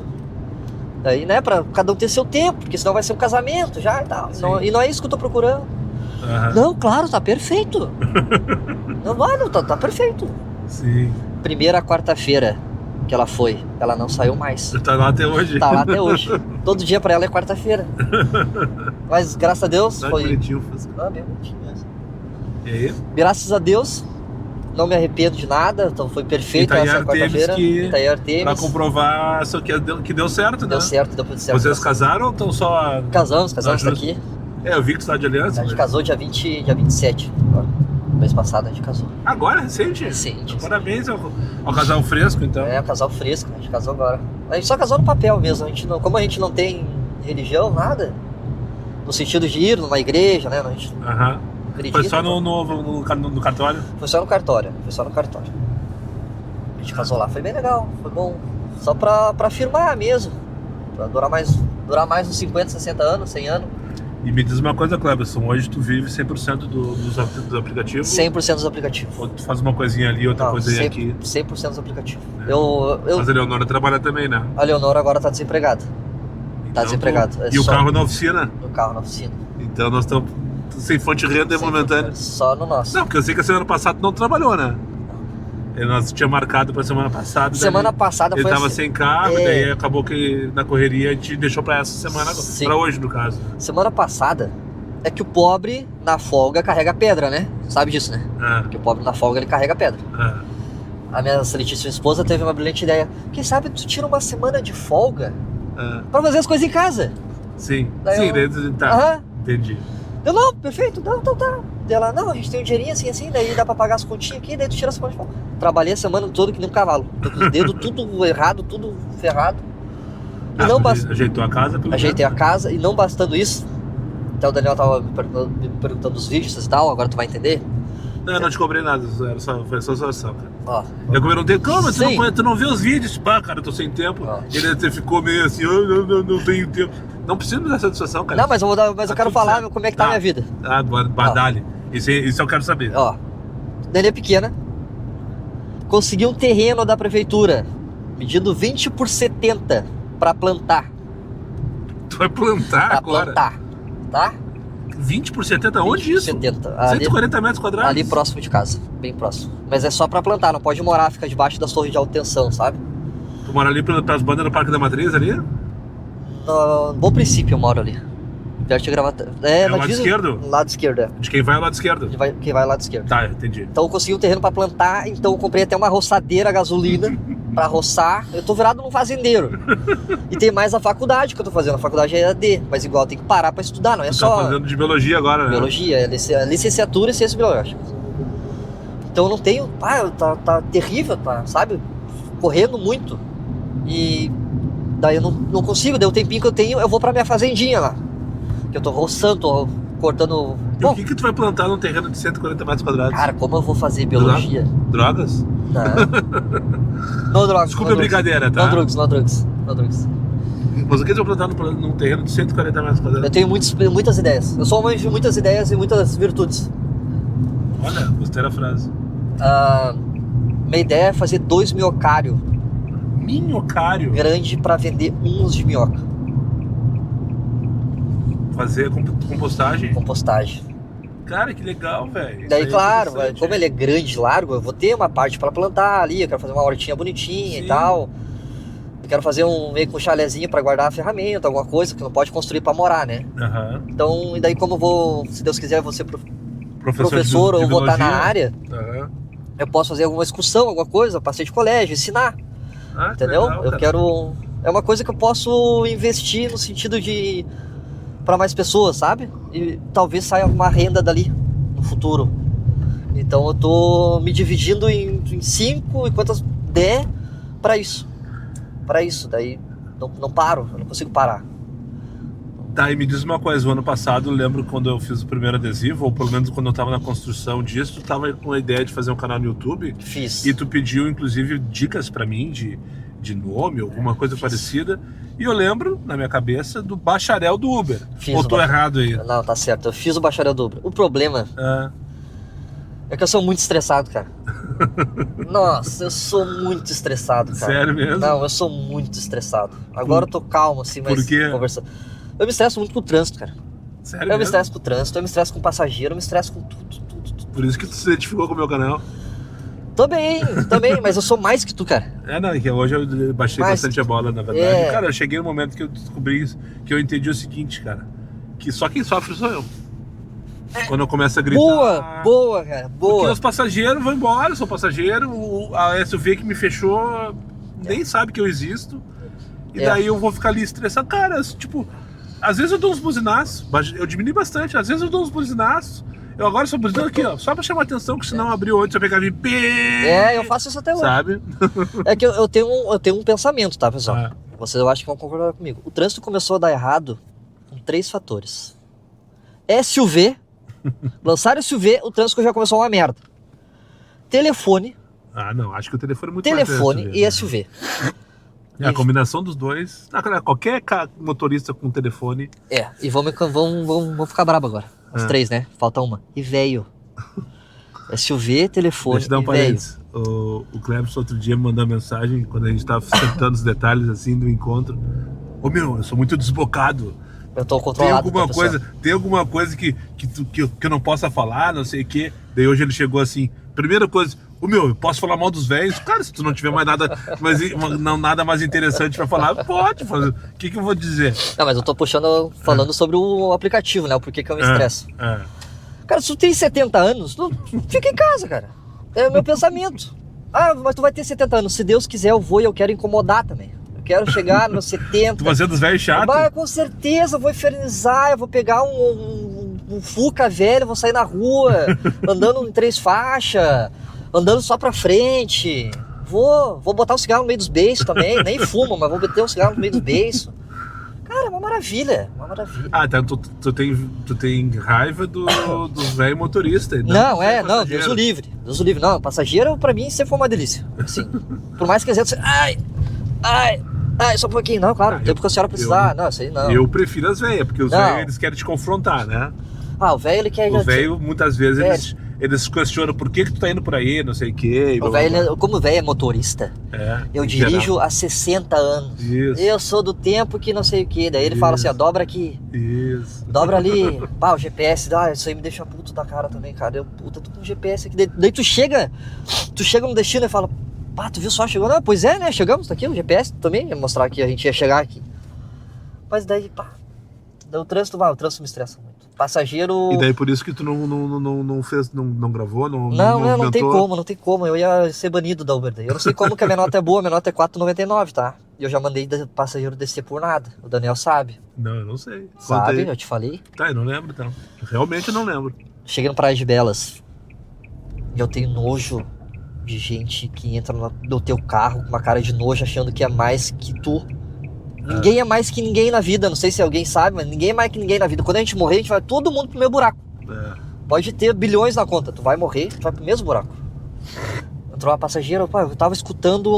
B: Daí, né, pra cada um ter seu tempo, porque senão vai ser um casamento já e tal. E não é isso que eu tô procurando.
A: Aham.
B: Não, claro, tá perfeito. Não, mano, tá perfeito.
A: Sim.
B: Primeira quarta-feira que ela foi, ela não saiu mais.
A: Tá lá até hoje.
B: Tá lá até hoje. Todo dia pra ela é quarta-feira. Mas graças a Deus
A: Tá
B: foi.
A: bonitinho, Fusca.
B: Ah, bem bonitinho mesmo.
A: E aí?
B: Graças a Deus, não me arrependo de nada. Então foi perfeito
A: Itaí
B: essa
A: Artemis
B: quarta-feira.
A: que-
B: Itaí Artemis.
A: Pra comprovar isso que deu certo, né?
B: Deu certo, deu tudo certo.
A: Vocês casaram ou estão só...
B: Casamos, tá
A: Ajuda.
B: aqui.
A: É, eu vi que tu tá de aliança.
B: A gente
A: mas-
B: casou dia 27. Agora. Mês passado a gente casou.
A: Agora, recente?
B: Recente.
A: Parabéns ao casal fresco, então.
B: É, um casal fresco, a gente casou agora. A gente só casou no papel mesmo, como a gente não tem religião, nada, no sentido de ir numa igreja, né? A gente não
A: Aham.
B: acredita.
A: Foi só no cartório?
B: Foi só no cartório, A gente casou lá, foi bem legal, foi bom. Só pra firmar mesmo, pra durar mais uns 50, 60 anos, 100 anos.
A: E me diz uma coisa, Cleberson, hoje tu vive 100% dos aplicativos?
B: 100% dos aplicativos.
A: Ou tu faz uma coisinha ali, outra
B: Não,
A: coisinha
B: 100%,
A: aqui?
B: 100% dos aplicativos.
A: É. Mas a Leonora trabalha também, né?
B: A Leonora agora tá desempregada.
A: Então,
B: desempregado. É
A: E o
B: só-
A: carro na oficina?
B: No carro, na oficina.
A: Então nós estamos sem fonte de renda momentânea.
B: Só no nosso.
A: Não, porque eu sei que a semana passada tu não trabalhou, né? Nós tinha marcado pra semana passada.
B: Semana
A: daí
B: passada
A: ele
B: foi
A: tava
B: assim.
A: sem carro,
B: É.
A: e daí acabou que na correria a gente deixou pra essa semana,
B: Sim.
A: pra hoje no caso.
B: Semana passada é que o pobre na folga carrega pedra, né? Sabe disso, né?
A: É,
B: Que o pobre na folga ele carrega pedra.
A: é.
B: A minha excelentíssima esposa teve uma brilhante ideia. Quem sabe tu tira uma semana de folga pra fazer as coisas em casa?
A: Sim,
B: Daí
A: sim,
B: eu-
A: daí tá,
B: Aham.
A: entendi.
B: Eu não, perfeito, não, então tá. Daí ela, não, a gente tem um dinheirinho assim, daí dá pra pagar as continhas aqui, daí tu tira a semana de folga. Trabalhei a semana toda que nem um cavalo. Tô com os dedos tudo errado, tudo ferrado. E não bastando.
A: Ajeitou a casa pelo
B: Ajeitei a casa e não bastando isso. Até o Daniel tava me perguntando os vídeos e tal, agora tu vai entender.
A: Não, eu não te cobrei nada, foi só zoação, cara.
B: Ó,
A: Eu perguntei, como?
B: Sim.
A: Tu não vê os vídeos? Pá, cara, eu tô sem tempo.
B: Ó.
A: Ele até ficou meio assim, não tenho tempo. Não precisa me dar satisfação, cara.
B: não, mas eu
A: Tá
B: quero
A: tudo
B: falar
A: certo.
B: como é que tá a minha vida.
A: Ah, badale. Isso eu quero saber.
B: Ó, Dani é pequena, consegui um terreno da prefeitura, medindo 20 por 70 pra plantar.
A: Tu vai plantar
B: Pra
A: agora?
B: plantar, tá?
A: 20 por 70? Onde
B: 20 por
A: isso?
B: 70. Ali,
A: 140 metros quadrados?
B: ali próximo de casa, bem próximo. Mas é só pra plantar, não pode morar, fica debaixo das torres de alta tensão, sabe?
A: Tu mora ali pelas bandas do Parque da Matriz ali?
B: No Bom Princípio eu moro ali. Perto de Gravataí.
A: É o
B: na
A: lado
B: divisa-
A: esquerdo?
B: Lado esquerdo, é.
A: De quem vai ao lado esquerdo.
B: Quem vai lado esquerdo.
A: Tá, entendi.
B: Então eu consegui um terreno pra plantar, então eu comprei até uma roçadeira a gasolina pra roçar. Eu tô virado num fazendeiro. E tem mais a faculdade que eu tô fazendo. A faculdade é EAD, mas igual eu tenho que parar pra estudar, não é
A: Tu
B: só
A: tá fazendo de biologia agora, né?
B: biologia, é licenciatura em ciências biológicas. Então eu não tenho, tá terrível, tá, sabe? Correndo muito. E daí eu não consigo, daí o tempinho que eu tenho, eu vou pra minha fazendinha lá. Que eu tô roçando, tô cortando.
A: E o que tu vai plantar num terreno de 140 metros quadrados?
B: Cara, como eu vou fazer biologia?
A: Drogas?
B: Não. No drugs.
A: Desculpa
B: no
A: a brincadeira, tá?
B: No drugs.
A: Mas o que tu vai plantar num terreno de 140 metros
B: Eu
A: quadrados?
B: tenho muitas ideias. Eu sou homem de muitas ideias e muitas virtudes.
A: Olha, gostei da frase.
B: Minha ideia é fazer 2 minhocários
A: Minhocário.
B: grande pra vender uns de minhoca.
A: Fazer compostagem.
B: Compostagem.
A: Cara, que legal, velho.
B: Daí,
A: Isso aí é
B: claro,
A: interessante.
B: como ele é grande e largo, eu vou ter uma parte pra plantar ali, eu quero fazer uma hortinha bonitinha
A: Sim.
B: e tal. Eu quero fazer meio que um chalezinho pra guardar a ferramenta, alguma coisa que não pode construir pra morar, né?
A: Aham.
B: Então, e daí como eu vou, se Deus quiser, eu vou ser
A: de
B: professor ou vou estar na
A: biologia.
B: área,
A: Aham.
B: eu posso fazer alguma excursão, alguma coisa, passeio de colégio, ensinar,
A: Ah, que
B: entendeu?
A: legal,
B: Eu
A: cara.
B: quero... É uma coisa que eu posso investir no sentido de... pra mais pessoas, sabe? E talvez saia alguma renda dali no futuro. Então eu tô me dividindo em 5 e quantas der pra isso. Pra isso, daí não paro, eu não consigo parar.
A: Tá, e me diz uma coisa, o ano passado, eu lembro quando eu fiz o primeiro adesivo, ou pelo menos quando eu tava na construção disso, tu tava com a ideia de fazer um canal no YouTube,
B: Fiz.
A: e tu pediu, inclusive, dicas pra mim de nome, alguma coisa parecida, e eu lembro, na minha cabeça, do bacharel do Uber.
B: Fiz
A: Ou
B: o
A: tô
B: bacharel.
A: errado aí?
B: Não, tá certo, eu fiz o bacharel dobro. O problema
A: Ah,
B: é que eu sou muito estressado, cara. Nossa, eu sou muito estressado, cara.
A: Sério mesmo?
B: Não, eu sou muito estressado. Agora eu tô calmo, assim, mas
A: Por quê?
B: conversando. Eu me estresso muito com o trânsito, cara.
A: sério
B: Eu me
A: mesmo?
B: estresso com o trânsito, eu me estresso com o passageiro, eu me estresso com tudo.
A: Por isso que tu se identificou com o meu canal.
B: Também, mas eu sou mais que tu, cara.
A: Não, é que hoje eu baixei
B: Mas-
A: bastante a bola, na verdade.
B: É.
A: Cara, eu cheguei no momento que eu descobri isso, que eu entendi o seguinte, cara, que só quem sofre sou eu. Quando eu começo a gritar...
B: Boa, cara,
A: Porque
B: boa.
A: os passageiros vão embora, eu sou passageiro, a SUV que me fechou nem sabe que eu existo. E
B: É.
A: daí eu vou ficar ali estressado. Cara, tipo, às vezes eu dou uns buzinaços, eu diminui bastante, às vezes eu dou uns buzinaços. Eu agora sou buzinando aqui, ó, só pra chamar atenção, que senão abriu onde, você pegar e
B: Eu faço isso até hoje.
A: sabe?
B: É que eu tenho um pensamento, tá, pessoal?
A: Ah.
B: Vocês eu acho que vão concordar comigo. O trânsito começou a dar errado com 3 fatores. SUV, lançaram SUV, o trânsito já começou uma merda. Telefone,
A: Ah, não, acho que o telefone é muito mais
B: telefone
A: SUV,
B: e
A: né?
B: SUV.
A: A combinação dos dois. Cara, qualquer motorista com telefone.
B: E vamos ficar brabo agora. As 3, né? Falta uma. E veio. SUV, telefone
A: Deixa eu dar um
B: e veio.
A: parênteses. O Cleberson outro dia me mandou uma mensagem quando a gente tava sentando os detalhes assim do encontro. Ô meu, eu sou muito desbocado.
B: Eu tô
A: Tem
B: controlado.
A: alguma
B: tá,
A: coisa,
B: pessoal?
A: tem alguma coisa que eu não possa falar, não sei o quê. Daí hoje ele chegou assim, primeira coisa, eu posso falar mal dos velhos? Cara, se tu não tiver mais nada, nada mais interessante pra falar, pode fazer. O que eu vou dizer?
B: Não, mas eu tô falando sobre o aplicativo, né? O porquê que eu me estresso. Cara, se tu tem 70 anos, tu fica em casa, cara. É o meu pensamento. Ah, mas tu vai ter 70 anos. Se Deus quiser, eu vou e eu quero incomodar também. Eu quero chegar nos 70.
A: Tu vai ser dos velhos chatos?
B: Mas, com certeza, eu vou infernizar, eu vou pegar um Fuca velho, vou sair na rua, andando em 3 faixas, andando só pra frente. Vou botar um cigarro no meio dos beiços também, nem fumo, mas vou meter um cigarro no meio dos beiços. Cara, é uma maravilha, uma maravilha.
A: Ah, então tu tem raiva dos velhos motoristas.
B: Não, Deus o livre. Deus o livre. Não, passageiro pra mim sempre foi uma delícia. Assim, por mais que às vezes você... Ai, só um pouquinho. Não, claro, tempo que a senhora precisar. Não, isso aí não.
A: Eu prefiro as velhas, porque os
B: Não.
A: velhos eles querem te confrontar, né?
B: O velho ele quer...
A: O velho, muitas vezes, eles questionam por que tu tá indo por aí, não sei o quê.
B: O velho, como o velho é motorista, eu
A: em
B: dirijo
A: geral.
B: há 60 anos.
A: Isso.
B: Eu sou do tempo que não sei o que. Daí ele fala assim, ó, dobra aqui,
A: Isso.
B: dobra ali. O GPS, isso aí me deixa puto da cara também, cara. Puta, tô com GPS aqui. Daí tu chega no destino e fala, tu viu só, chegou? Não, pois é, né, chegamos, tá aqui o GPS também, ia mostrar que a gente ia chegar aqui. Mas daí, o trânsito me estressa muito. Passageiro...
A: E daí por isso que tu não fez, não gravou, não
B: Não tem
A: inventou?
B: como, não tem como. Eu ia ser banido da Uber daí. Eu não sei como que a minha nota é boa, a minha nota é 4,99, tá? E eu já mandei passageiro descer por nada. O Daniel sabe.
A: Não, eu não sei. Conta
B: Sabe,
A: aí.
B: eu te falei.
A: Tá, eu não lembro então. Realmente eu não lembro.
B: Cheguei no Praia de Belas. E eu tenho nojo de gente que entra no teu carro com uma cara de nojo achando que é mais que tu. Ninguém é mais que ninguém na vida. Não sei se alguém sabe, mas ninguém é mais que ninguém na vida. Quando a gente morrer, a gente vai todo mundo pro meu buraco. Pode ter bilhões na conta. Tu vai morrer, tu vai pro mesmo buraco. Entrou uma passageira, eu tava escutando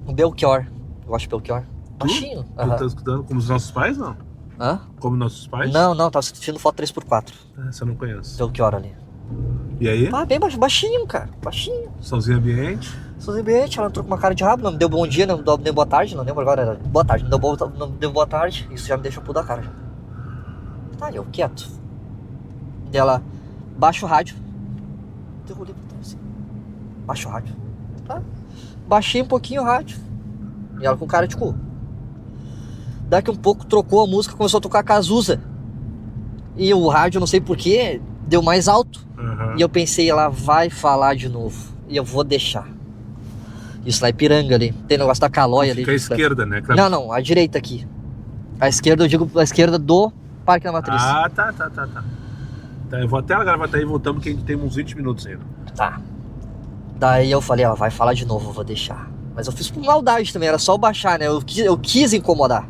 B: um Belchior. Eu gosto de Belchior. Baixinho.
A: Tu tá escutando como os nossos pais, não?
B: Hã?
A: Como nossos pais?
B: Não, tava assistindo foto 3x4.
A: Essa eu não conheço.
B: Belchior ali.
A: E aí?
B: Bem baixinho, cara. Baixinho.
A: Somzinho ambiente?
B: Sozinho ambiente, ela entrou com uma cara de rabo, não me deu bom dia, não me deu boa tarde, não lembro agora, era boa tarde, não me deu boa tarde, isso já me deixou puto da cara já. Tá, eu quieto. Dela, baixa o rádio. Eu olhei pra trás assim, baixa o rádio. Tá. Baixei um pouquinho o rádio. E ela com cara de cu. Daqui um pouco trocou a música, começou a tocar Cazuza. E o rádio, não sei porquê, deu mais alto.
A: Uhum.
B: E eu pensei, ela vai falar de novo. E eu vou deixar. Isso na Ipiranga ali. Tem negócio da Calóia ali.
A: Fica à esquerda, né?
B: Não, a direita aqui. A esquerda, eu digo a esquerda do Parque da Matriz.
A: Ah, tá. Tá, eu vou até a Gravataí e voltamos, que a gente tem uns 20 minutos ainda.
B: Tá. Daí eu falei, ela vai falar de novo, eu vou deixar. Mas eu fiz por maldade também, era só eu baixar, né? Eu quis incomodar.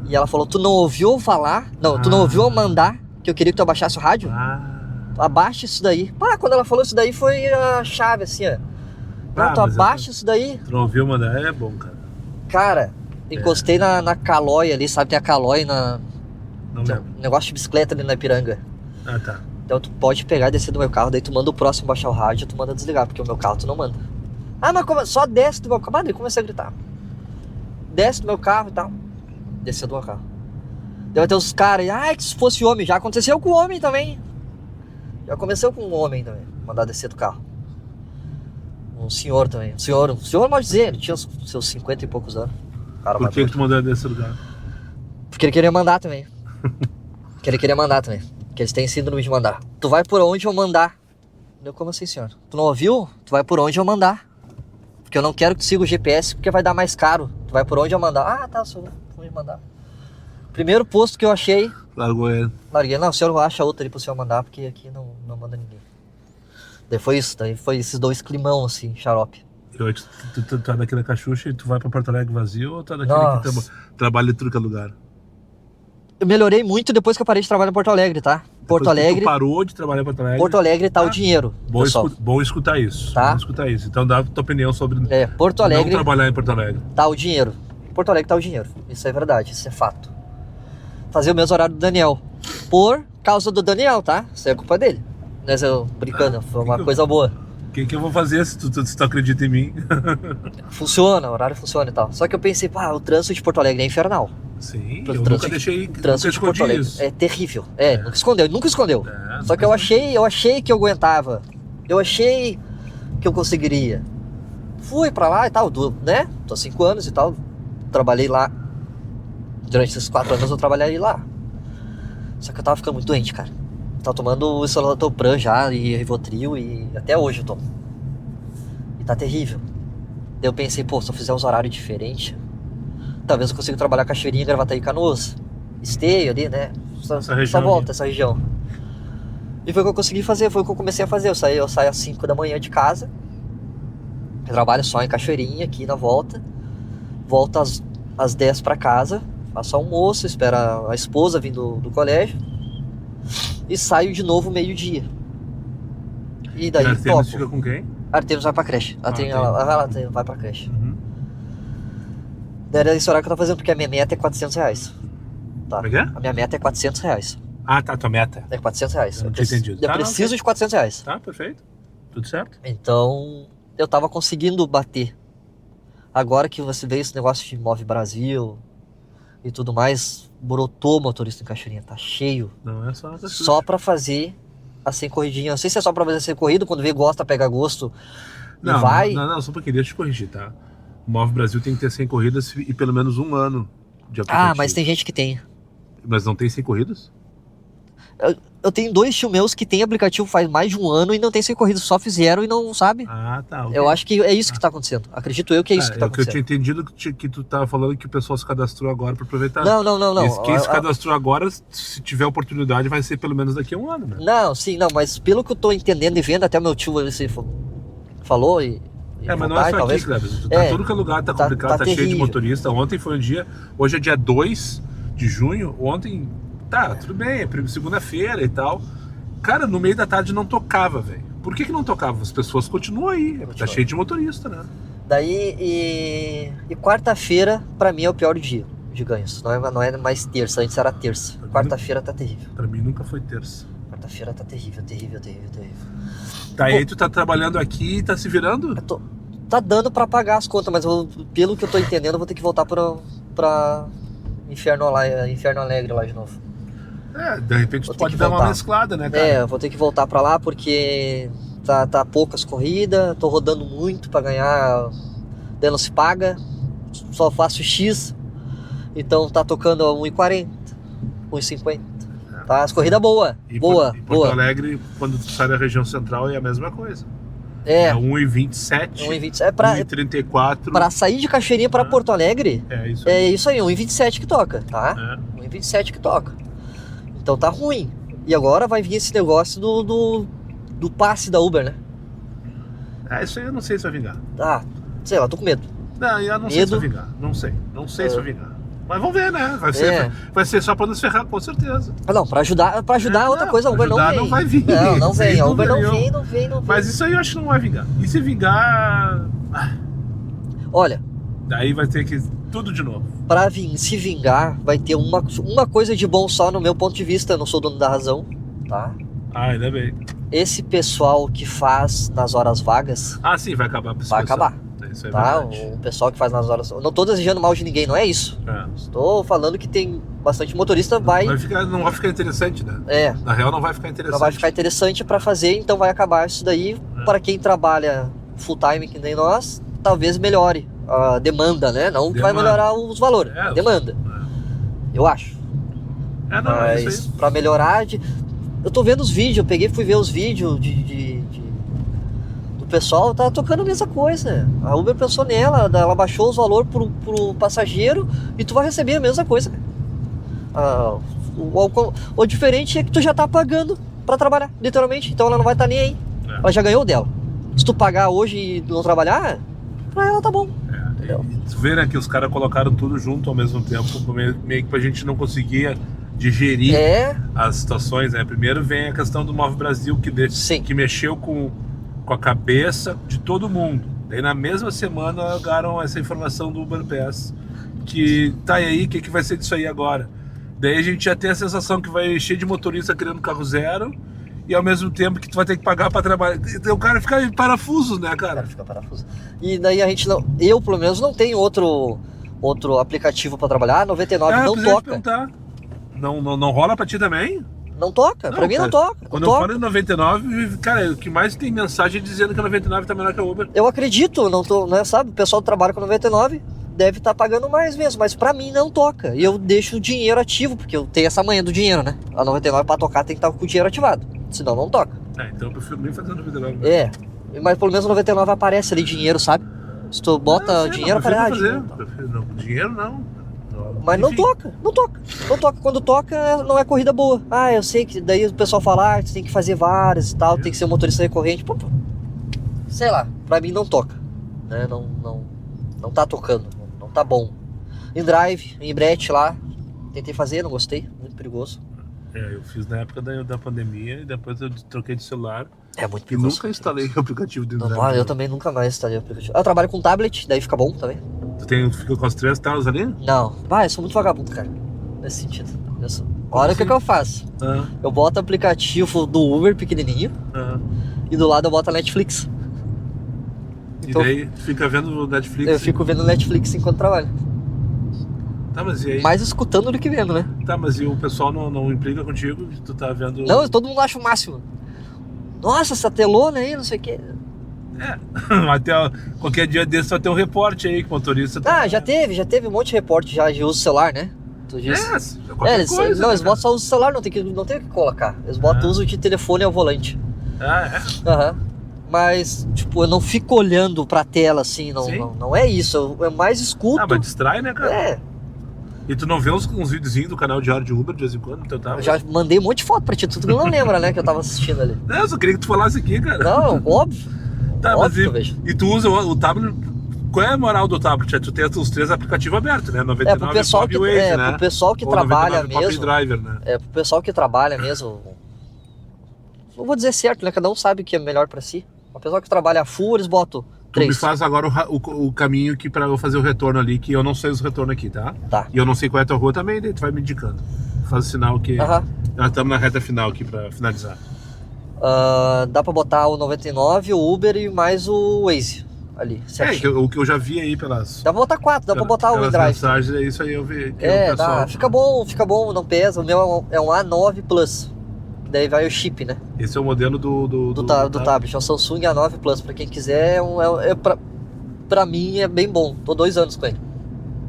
B: E ela falou, tu não ouviu eu falar? Não, tu não ouviu eu mandar que eu queria que tu abaixasse o rádio? Abaixa isso daí. Pá, quando ela falou isso daí foi a chave, assim, ó. Não, tu abaixa isso daí.
A: Tu não ouviu mandar? É bom, cara.
B: Cara, encostei na Calóia ali, sabe? Tem a Calóia
A: Não
B: tem
A: lembro.
B: um negócio de bicicleta ali na Ipiranga.
A: Ah, tá.
B: Então tu pode pegar e descer do meu carro, daí tu manda o próximo baixar o rádio, tu manda desligar, porque o meu carro tu não manda. Ah, mas como? Só desce do meu carro. Daí comecei a gritar. Desce do meu carro e tal. Desceu do meu carro. Deu até os caras, que se fosse homem, já aconteceu com o homem também. Já aconteceu com um homem também, mandar descer do carro. Um senhor também. Um senhor pode dizer, ele tinha seus 50 e poucos anos. Cara,
A: Por que tu mandou desse lugar?
B: porque ele queria mandar também. Porque eles têm síndrome de mandar. Tu vai por onde eu mandar. Eu, como assim, senhor? Tu não ouviu? Tu vai por onde eu mandar. Porque eu não quero que tu siga o GPS, porque vai dar mais caro. Tu vai por onde eu mandar. Ah, tá, senhor, vou me mandar. Primeiro posto que eu achei,
A: Largou ele.
B: larguei. Não, o senhor acha outro ali pro senhor mandar, porque aqui não manda ninguém. Daí foi isso, daí foi esses dois climão, assim, xarope.
A: E hoje tu tá daqui da Cachucha e tu vai pra Porto Alegre vazio ou tá daquele
B: Nossa.
A: que trabalha e truca lugar?
B: Eu melhorei muito depois que eu parei de trabalhar em Porto Alegre, tá?
A: Depois que tu parou de trabalhar em Porto Alegre.
B: Porto Alegre tá o dinheiro, pessoal.
A: Bom escutar isso.
B: Tá.
A: Bom escutar isso. Então dá a tua opinião sobre
B: Porto Alegre
A: não trabalhar em Porto Alegre.
B: tá o dinheiro. Porto Alegre tá o dinheiro. Isso é verdade, isso é fato. Fazer o mesmo horário do Daniel. Por causa do Daniel, tá? Isso é culpa dele. Mas eu brincando, foi uma coisa boa.
A: O que eu vou fazer se tu acredita em mim?
B: Funciona, o horário funciona e tal. Só que eu pensei, o trânsito de Porto Alegre é infernal.
A: Sim,
B: O
A: eu
B: trânsito-
A: nunca deixei.
B: O trânsito de Porto
A: escondi
B: Alegre
A: isso.
B: é terrível. Nunca escondeu. Só que
A: nunca
B: eu achei que eu aguentava. Eu achei que eu conseguiria. Fui pra lá e tal, né? Tô há 5 anos e tal. Trabalhei lá. Durante esses 4 anos eu trabalhei lá. Só que eu tava ficando muito doente, cara. Tava tomando o Escitalopram já e Rivotril e até hoje eu tomo. E tá terrível. Daí eu pensei, se eu fizer uns horários diferentes, talvez eu consiga trabalhar Cachoeirinha, Gravataí e Canoas. Esteio ali, né? Só volta essa região. E foi o que eu consegui fazer, foi o que eu comecei a fazer. Eu saio às 5 da manhã de casa. Eu trabalho só em Cachoeirinha aqui na volta. Volto às 10 pra casa. Faço almoço, espero a esposa vir do colégio. E saio de novo meio-dia. E daí
A: Artemis fica
B: topo.
A: com quem?
B: Artemis vai pra creche. Ela vai pra creche.
A: Uhum.
B: Daí era esse horário que eu tô fazendo, porque a minha meta é R$400. Tá?
A: Como é que é?
B: A minha meta é R$400.
A: Ah, tá, tua meta.
B: É R$400.
A: Eu tinha entendido.
B: Eu preciso de R$400.
A: Tá, perfeito. Tudo certo.
B: Então, eu tava conseguindo bater. Agora que você vê esse negócio de Move Brasil e tudo mais, brotou motorista em Cachoeirinha, tá cheio.
A: Não é só da
B: Só pra fazer a 100 corridinha. Não sei se é só pra fazer 100 corrido, quando vê, gosta, pega gosto e vai.
A: Não, só porque deixa eu te corrigir, tá? O Move Brasil tem que ter 100 corridas e pelo menos um ano de aplicativo.
B: Mas tem gente que tem.
A: Mas não tem 100 corridas?
B: Eu tenho 2 tios meus que tem aplicativo faz mais de um ano e não tem 100 corridas, só fizeram e não sabe.
A: Ah, tá. Okay.
B: Eu acho que é isso que tá acontecendo. Acredito eu que é isso que tá
A: É o que eu
B: acontecendo.
A: tinha entendido que tu tava falando que o pessoal se cadastrou agora pra aproveitar.
B: Não.
A: Quem se cadastrou agora, se tiver oportunidade, vai ser pelo menos daqui a um ano, né?
B: Não, sim, não, mas pelo que eu tô entendendo e vendo, até o meu tio falou e
A: Mas não é só
B: talvez.
A: aqui, Cleber. Tá tudo que é lugar, tá complicado, tá cheio de
B: terrível.
A: motorista. Ontem foi um dia, hoje é dia 2 de junho, ontem, tudo bem, é segunda-feira e tal. Cara, no meio da tarde não tocava, velho. Por que não tocava? As pessoas continuam aí, tá cheio de motorista, né?
B: Daí, e quarta-feira, pra mim, é o pior dia de ganhos. Não é mais terça, antes era terça. Quarta-feira tá terrível.
A: Pra mim nunca foi terça.
B: Quarta-feira tá terrível.
A: Tá, aí tu tá trabalhando aqui e tá se virando?
B: Tá dando pra pagar as contas, mas pelo que eu tô entendendo, eu vou ter que voltar pra Inferno Alegre lá de novo.
A: De repente
B: Vou
A: tu
B: ter
A: pode
B: que
A: dar uma
B: voltar.
A: mesclada, né, cara?
B: Eu vou ter que voltar pra lá porque tá poucas corridas, tô rodando muito pra ganhar, daí não se paga, só faço X, então tá tocando a 1,40, 1,50. Tá, as corridas boas,
A: E
B: boa.
A: Porto Alegre, quando tu sai da região central, é a mesma coisa.
B: É
A: 1,27,
B: 1,20. É pra
A: 1,34.
B: Pra sair de Cachoeirinha pra Porto Alegre,
A: É isso aí.
B: é isso aí, 1,27 que toca, tá?
A: É.
B: 1,27 que toca. Então tá ruim. E agora vai vir esse negócio do passe da Uber, né?
A: Isso aí eu não sei se vai vingar.
B: Ah, sei lá, tô com medo.
A: Não, eu não sei se vai vingar. Não sei se vai vingar. Mas vamos ver, né? Vai ser só pra nos ferrar, com certeza.
B: Não, pra ajudar é outra coisa, a Uber não
A: ajudar
B: vem.
A: não vai vir.
B: Não vem,
A: Sem
B: a Uber
A: dúvida
B: não vem.
A: Mas isso aí eu acho que não vai vingar. E se vingar,
B: Olha,
A: daí vai ter que tudo de novo.
B: se vingar, vai ter uma coisa de bom só no meu ponto de vista, eu não sou dono da razão, tá?
A: Ainda bem.
B: Esse pessoal que faz nas horas vagas,
A: Sim, vai acabar.
B: vai acabar.
A: Isso é
B: tá?
A: verdade.
B: O pessoal que faz nas horas... Eu não tô desejando mal de ninguém, não é isso. Estou falando que tem bastante motorista,
A: Não vai ficar interessante, né?
B: Na
A: Na real não vai ficar interessante.
B: não vai ficar interessante para fazer, então vai acabar isso daí. Para quem trabalha full time que nem nós, talvez melhore a demanda, né? Não que vai melhorar os valores, a demanda. Eu acho.
A: Não, é
B: Mas
A: isso aí.
B: para melhorar... Eu tô vendo os vídeos, fui ver os vídeos do pessoal, tá tocando a mesma coisa. A Uber pensou nela, ela baixou os valores pro passageiro e tu vai receber a mesma coisa. O diferente é que tu já tá pagando pra trabalhar, literalmente, então ela não vai estar nem aí. Ela já ganhou o dela. Se tu pagar hoje e não trabalhar, pra ela tá bom.
A: E tu vê, né, que os caras colocaram tudo junto ao mesmo tempo, meio que pra gente não conseguia digerir as situações, né? Primeiro vem a questão do Move Brasil, que mexeu com a cabeça de todo mundo. Daí na mesma semana largaram essa informação do Uber Pass, que tá aí, o que vai ser disso aí agora? Daí a gente já tem a sensação que vai encher de motorista querendo carro zero, e ao mesmo tempo que tu vai ter que pagar pra trabalhar. Então o cara fica em parafusos, né, cara?
B: Fica parafuso. E daí a gente não... Eu, pelo menos, não tenho outro aplicativo pra trabalhar. 99 não toca.
A: Não rola pra ti também?
B: Não toca, pra mim não toca.
A: Quando eu falo em 99, cara, o que mais tem mensagem dizendo que a 99 tá melhor que a Uber.
B: Eu acredito, né, sabe? O pessoal que trabalha com 99 deve estar pagando mais mesmo, mas pra mim não toca. E eu deixo o dinheiro ativo, porque eu tenho essa manha do dinheiro, né? A 99 pra tocar tem que estar com o dinheiro ativado, senão não toca.
A: Então eu prefiro nem fazer a 99.
B: Mas pelo menos a 99 aparece ali dinheiro, sabe? Se tu bota dinheiro, aparece.
A: Dinheiro não.
B: Mas não toca. Quando toca, não é corrida boa. Eu sei que daí o pessoal fala, você tem que fazer várias e tal, tem que ser um motorista recorrente. Sei lá, pra mim não toca. Né? Não tá tocando, não tá bom. Em Drive, em Brett lá, tentei fazer, não gostei, muito perigoso.
A: Eu fiz na época da pandemia e depois eu troquei de celular.
B: É muito perigoso.
A: E nunca instalei o aplicativo do
B: Drive. Eu também nunca mais instalei o aplicativo. Eu trabalho com tablet, daí fica bom também.
A: Tu fica com as 3 telas ali?
B: Não. Eu sou muito vagabundo, cara. Nesse sentido. Olha o que eu faço. Eu boto o aplicativo do Uber pequenininho e do lado eu boto a Netflix.
A: Então, e daí tu fica vendo o Netflix?
B: Eu fico vendo Netflix enquanto trabalho.
A: Tá, mas e aí?
B: Mais escutando do que vendo, né?
A: Tá, mas e o pessoal não implica contigo? Tu tá vendo...
B: Não, todo mundo acha o máximo. Nossa, essa telona aí, não sei o quê.
A: Até qualquer dia desse vai ter um reporte aí que o motorista...
B: Já teve um monte de reporte já de uso celular, né? Tu disse. Eles botam só uso celular, não tem o que colocar. Eles botam uso de telefone ao volante. Mas, tipo, eu não fico olhando pra tela assim, não é isso. Eu mais escuto.
A: Mas distrai, né, cara? E tu não vê uns videozinhos do canal Diário de Uber de vez em quando?
B: Eu já mandei um monte de foto pra ti, tu não lembra, né, que eu tava assistindo ali.
A: Não, eu só queria que tu falasse aqui, cara.
B: Não, óbvio.
A: Tá, óbvio mas e tu usa o tablet... Qual é a moral do tablet? Tu tem os 3 aplicativos abertos, né? 99
B: pro pessoal
A: Pop Waze, né?
B: Pro pessoal que trabalha mesmo.
A: Driver, né?
B: Pro pessoal que trabalha mesmo. Não vou dizer certo, né? Cada um sabe o que é melhor pra si. O pessoal que trabalha full, eles botam 3.
A: Tu me faz agora o caminho que pra eu fazer o retorno ali, que eu não sei os retornos aqui, tá? E eu não sei qual é a tua rua também, daí tu vai me indicando. Faz o sinal que nós estamos na reta final aqui pra finalizar.
B: Dá pra botar o 99, o Uber e mais o Waze. ali,
A: É,
B: certinho.
A: o que eu já vi aí pelas...
B: Dá pra botar 4, dá pra botar o
A: pelas
B: WinDrive.
A: mensagens, é isso aí eu vi. Que
B: É,
A: o pessoal...
B: dá, fica bom, não pesa. O meu é um A9 Plus. Daí vai o chip, né?
A: Esse é o modelo do
B: tablet. É o Samsung A9 Plus. Pra quem quiser, pra mim é bem bom. Tô 2 anos com ele.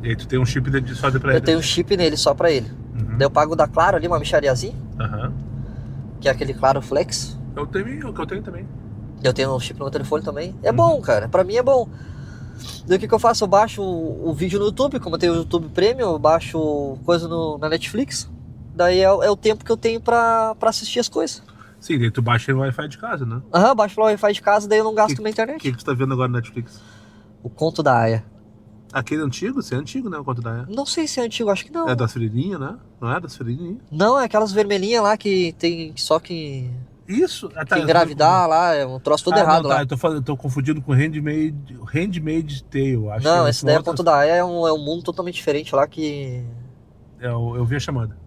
A: E aí tu tem um chip de só pra ele?
B: Eu tenho um chip nele, só pra ele.
A: Uhum.
B: Daí eu pago da Claro ali, uma mixariazinha,
A: Aham.
B: que é aquele Claro Flex.
A: Eu tenho, o que eu tenho também.
B: Eu tenho um chip no meu telefone também. É bom, cara. Pra mim é bom. Daí o que eu faço? Eu baixo o vídeo no YouTube, como eu tenho o YouTube Premium, eu baixo coisa na Netflix. Daí é o tempo que eu tenho pra assistir as coisas.
A: Sim, daí tu baixa no Wi-Fi de casa, né?
B: Aham, baixo pelo Wi-Fi de casa, daí eu não gasto na
A: O
B: internet.
A: que tu tá vendo agora na Netflix?
B: O Conto da Aya.
A: Aquele antigo? Esse é antigo, né? O Conto da Aya.
B: Não sei se é antigo, acho que não.
A: É das freirinhas, né? Não é das freirinhas?
B: Não, é aquelas vermelhinhas lá que tem só que
A: Isso! Ah, tá,
B: que engravidar lá, é um troço todo errado
A: não,
B: lá.
A: tá, eu tô confundindo com Handmade Tale, acho
B: Não,
A: que
B: esse daí é
A: outra-
B: Conto da Aya, é um mundo totalmente diferente lá que
A: Eu vi a chamada.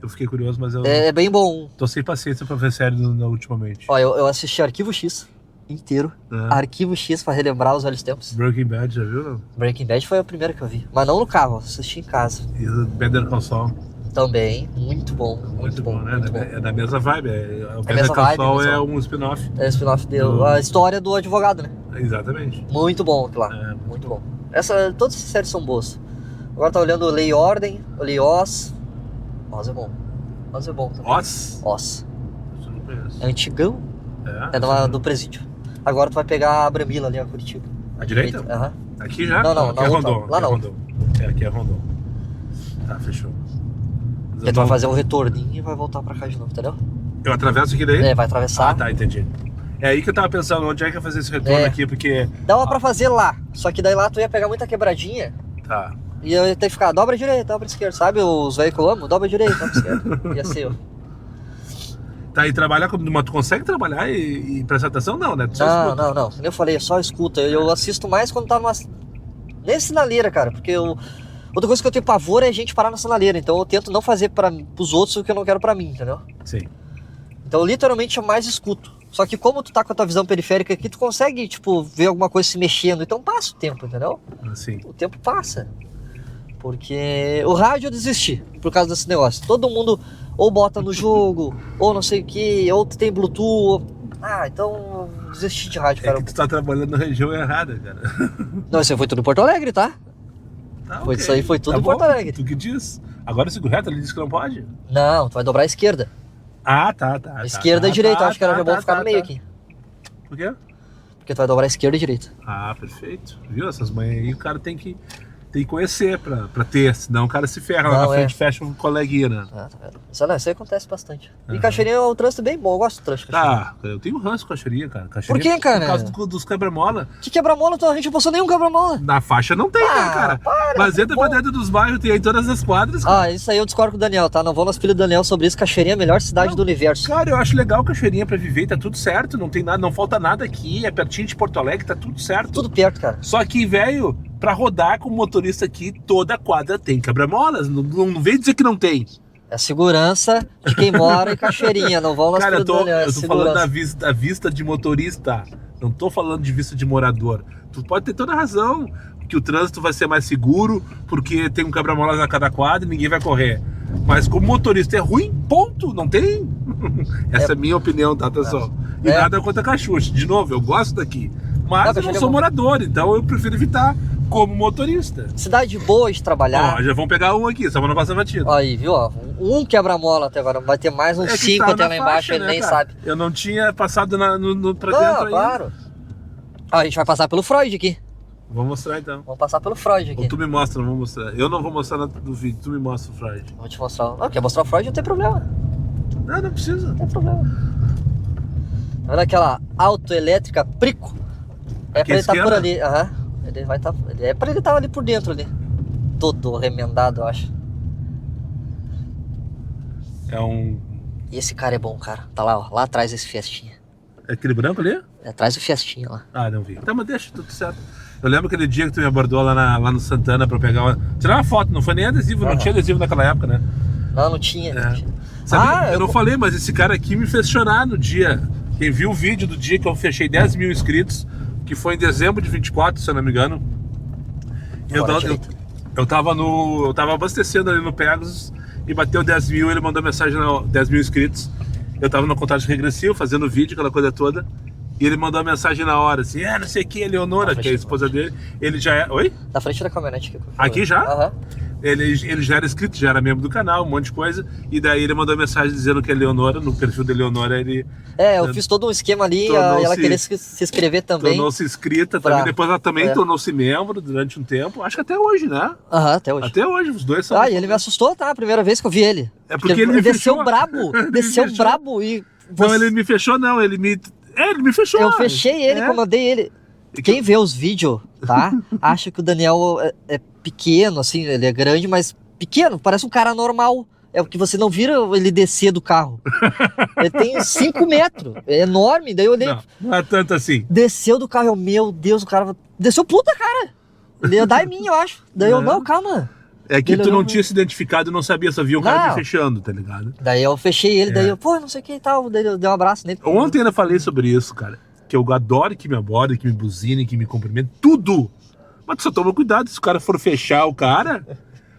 A: Eu fiquei curioso, mas eu
B: é bem bom.
A: tô sem paciência pra ver série ultimamente.
B: Ó, eu assisti Arquivo X inteiro.
A: É.
B: Arquivo X pra relembrar os velhos tempos.
A: Breaking Bad, já viu? Não?
B: Breaking Bad foi a primeira que eu vi. Mas não no carro, assisti em casa.
A: E Better Call Saul.
B: Também, muito bom.
A: Muito bom, né?
B: muito bom.
A: É da mesma vibe. O
B: a
A: Better
B: mesma
A: Call
B: vibe,
A: Saul
B: mesmo.
A: é um spin-off.
B: É o spin-off dele. A história do advogado, né?
A: Exatamente.
B: Muito bom aquilo lá.
A: É,
B: Muito bom. Todas essas séries são boas. Agora tá olhando Lei e Ordem, Lei Oz. Oz é bom. Oz é bom também.
A: Oz?
B: Oz.
A: Isso eu não conheço.
B: É antigão.
A: É
B: Do presídio. Agora tu vai pegar a Bramila ali, a Curitiba.
A: À direita?
B: Aham.
A: Aqui já?
B: Não,
A: aqui
B: na
A: é
B: outra,
A: Rondon.
B: lá
A: aqui
B: na
A: é
B: outra.
A: Rondon. Aqui é Rondon. Tá, fechou.
B: Porque tu vai fazer um retorninho e vai voltar pra cá de novo, entendeu?
A: Eu atravesso aqui daí?
B: É, vai atravessar.
A: Ah, tá, entendi. É aí que eu tava pensando, onde é que eu ia fazer esse retorno
B: É.
A: aqui, porque...
B: Dava pra fazer lá, só que daí lá tu ia pegar muita quebradinha
A: Tá.
B: e eu ia ter que ficar dobra direita, dobra esquerda, sabe? Os velhos que eu amo, dobra direita, dobra esquerda. Ia ser eu.
A: Tá, e trabalhar mas tu consegue trabalhar e prestar atenção? Não, né? Tu só escuta.
B: Não. Como eu falei, eu só escuta. Eu assisto mais quando tá nesse sinaleira, cara, porque outra coisa que eu tenho pavor é a gente parar na sinaleira, então eu tento não fazer pros outros o que eu não quero pra mim, entendeu?
A: Sim.
B: Então, literalmente, eu mais escuto. Só que como tu tá com a tua visão periférica aqui, tu consegue, tipo, ver alguma coisa se mexendo. Então passa o tempo, entendeu?
A: Assim.
B: O tempo passa. Porque o rádio eu desisti por causa desse negócio. Todo mundo ou bota no jogo, ou não sei o que, ou tem Bluetooth. Então eu desisti de rádio,
A: É
B: cara.
A: que tu tá trabalhando na região errada, cara.
B: Não, isso aí foi tudo em Porto Alegre, tá?
A: Tá,
B: Foi
A: ok.
B: isso aí, foi tudo
A: Tá
B: em Porto
A: bom,
B: Alegre.
A: Tu que diz? Agora sigo reto, ele disse que não pode?
B: Não, tu vai dobrar a esquerda.
A: Ah, tá.
B: A esquerda e a direita, eu acho que era já bom ficar no meio aqui.
A: Por quê?
B: Porque tu vai dobrar a esquerda e a direita.
A: Ah, perfeito. Viu? Essas manhãs aí o cara tem que conhecer pra ter, senão o cara se ferra lá
B: Não,
A: na frente,
B: é.
A: fecha um coleguinha, né?
B: Tá vendo? Isso aí acontece bastante. E
A: Aham.
B: Cachoeirinha é um trânsito bem bom, eu gosto do trânsito.
A: Ah, eu tenho ranço com a Cachoeirinha, cara.
B: Por quê, cara?
A: Por causa dos quebra-mola.
B: Que quebra-mola, a gente não passou nenhum quebra-mola.
A: Na faixa não tem, né, cara? Mas entra pra dentro dos bairros, tem aí todas as quadras.
B: Isso aí eu discordo com o Daniel, tá? Não vou nas pilhas do Daniel sobre isso. Cachoeirinha é a melhor cidade do universo.
A: Cara, eu acho legal Cachoeirinha pra viver, tá tudo certo, não tem nada, não falta nada aqui, é pertinho de Porto Alegre, tá tudo certo.
B: Tudo perto, cara.
A: Só que, velho, pra rodar com motorista aqui, toda quadra tem quebra-molas. Não vem dizer que não tem.
B: É a segurança de quem mora em Cachoeirinha. Não vão nas
A: Cara,
B: pilhas do Daniel, é
A: eu tô
B: segurança.
A: falando da vista de motorista. Não tô falando de vista de morador. Tu pode ter toda a razão que o trânsito vai ser mais seguro, porque tem um quebra-molas a cada quadra e ninguém vai correr. Mas como motorista é ruim, ponto, não tem. Essa é a minha opinião, tá, pessoal? E nada contra Cachucha. De novo, eu gosto daqui. Mas eu não sou morador, então eu prefiro evitar como motorista.
B: Cidade boa de trabalhar.
A: Ó, já vão pegar um aqui, só pra não passar batido.
B: Aí, viu? Ó, um quebra-mola até agora. Vai ter mais uns
A: que
B: 5
A: tá
B: até
A: na
B: lá embaixo,
A: faixa,
B: ele
A: né,
B: nem
A: cara?
B: sabe.
A: Eu não tinha passado pra
B: Não,
A: dentro ainda.
B: claro. Ó, a gente vai passar pelo Freud aqui.
A: Vou mostrar então.
B: Vamos passar pelo Freud aqui.
A: Ou tu me mostra, não vou mostrar. Eu não vou mostrar no vídeo, tu me mostra o Freud.
B: Vou te mostrar. Não, quer mostrar o Freud? Não tem problema.
A: Não precisa.
B: Não tem problema. Olha aquela autoelétrica Prico. É
A: Aqui
B: pra
A: à
B: ele estar por
A: esquerda?
B: ali. Aham. Ele vai estar. É pra ele estar ali por dentro ali. Todo remendado, eu acho.
A: É um...
B: E esse cara é bom, cara. Tá lá, ó. Lá atrás esse Fiestinha.
A: É aquele branco ali?
B: É atrás do Fiestinha lá.
A: Ah, não vi. Tá, mas deixa, tudo certo. Eu lembro aquele dia que tu me abordou lá no Santana pra pegar tirar uma foto, não foi nem adesivo, não tinha adesivo naquela época, né?
B: Não tinha.
A: É.
B: Não tinha.
A: Sabe, eu não falei, mas esse cara aqui me fez chorar no dia. Quem viu o vídeo do dia que eu fechei 10 mil inscritos, que foi em dezembro de 24, se eu não me engano. Eu tava abastecendo ali no Pegasus e bateu 10 mil, ele mandou mensagem, 10 mil inscritos. Eu tava na contagem regressiva, fazendo vídeo, aquela coisa toda. E ele mandou a mensagem na hora, assim, não sei o que, a Leonora, que é a esposa dele, ele já é... Oi?
B: Na frente da caminhonete.
A: Aqui já?
B: Aham.
A: Ele já era inscrito, já era membro do canal, um monte de coisa. E daí ele mandou mensagem dizendo que a Leonora, no perfil da Leonora, ele...
B: Eu fiz todo um esquema ali, e ela queria se inscrever também.
A: Tornou-se inscrita também, depois ela também tornou-se membro durante um tempo, acho que até hoje, né?
B: Aham, até hoje.
A: Até hoje, os dois são...
B: E ele me assustou, tá? A primeira vez que eu vi ele.
A: É porque ele me
B: desceu
A: fechou.
B: brabo, desceu brabo e...
A: Não, ele me fechou não, ele me fechou.
B: Eu fechei ele, comandei ele. Quem vê os vídeos, tá? Acha que o Daniel é pequeno, assim, ele é grande, mas pequeno, parece um cara normal. É porque você não vira ele descer do carro. Ele tem 5 metros, é enorme. Daí eu olhei.
A: Não é tanto assim.
B: Desceu do carro, meu Deus, o cara desceu puta, cara. Ele ia dar em mim, eu acho. Daí eu, não, calma.
A: É que tu não tinha se identificado e não sabia, só via um cara me fechando, tá ligado?
B: Daí eu fechei ele, daí eu, não sei o que e tal. Daí eu dei um abraço nele.
A: Ontem eu falei sobre isso, cara. Que eu adoro que me aborde, que me buzine, que me cumprimente, tudo. Mas só toma cuidado se o cara for fechar o cara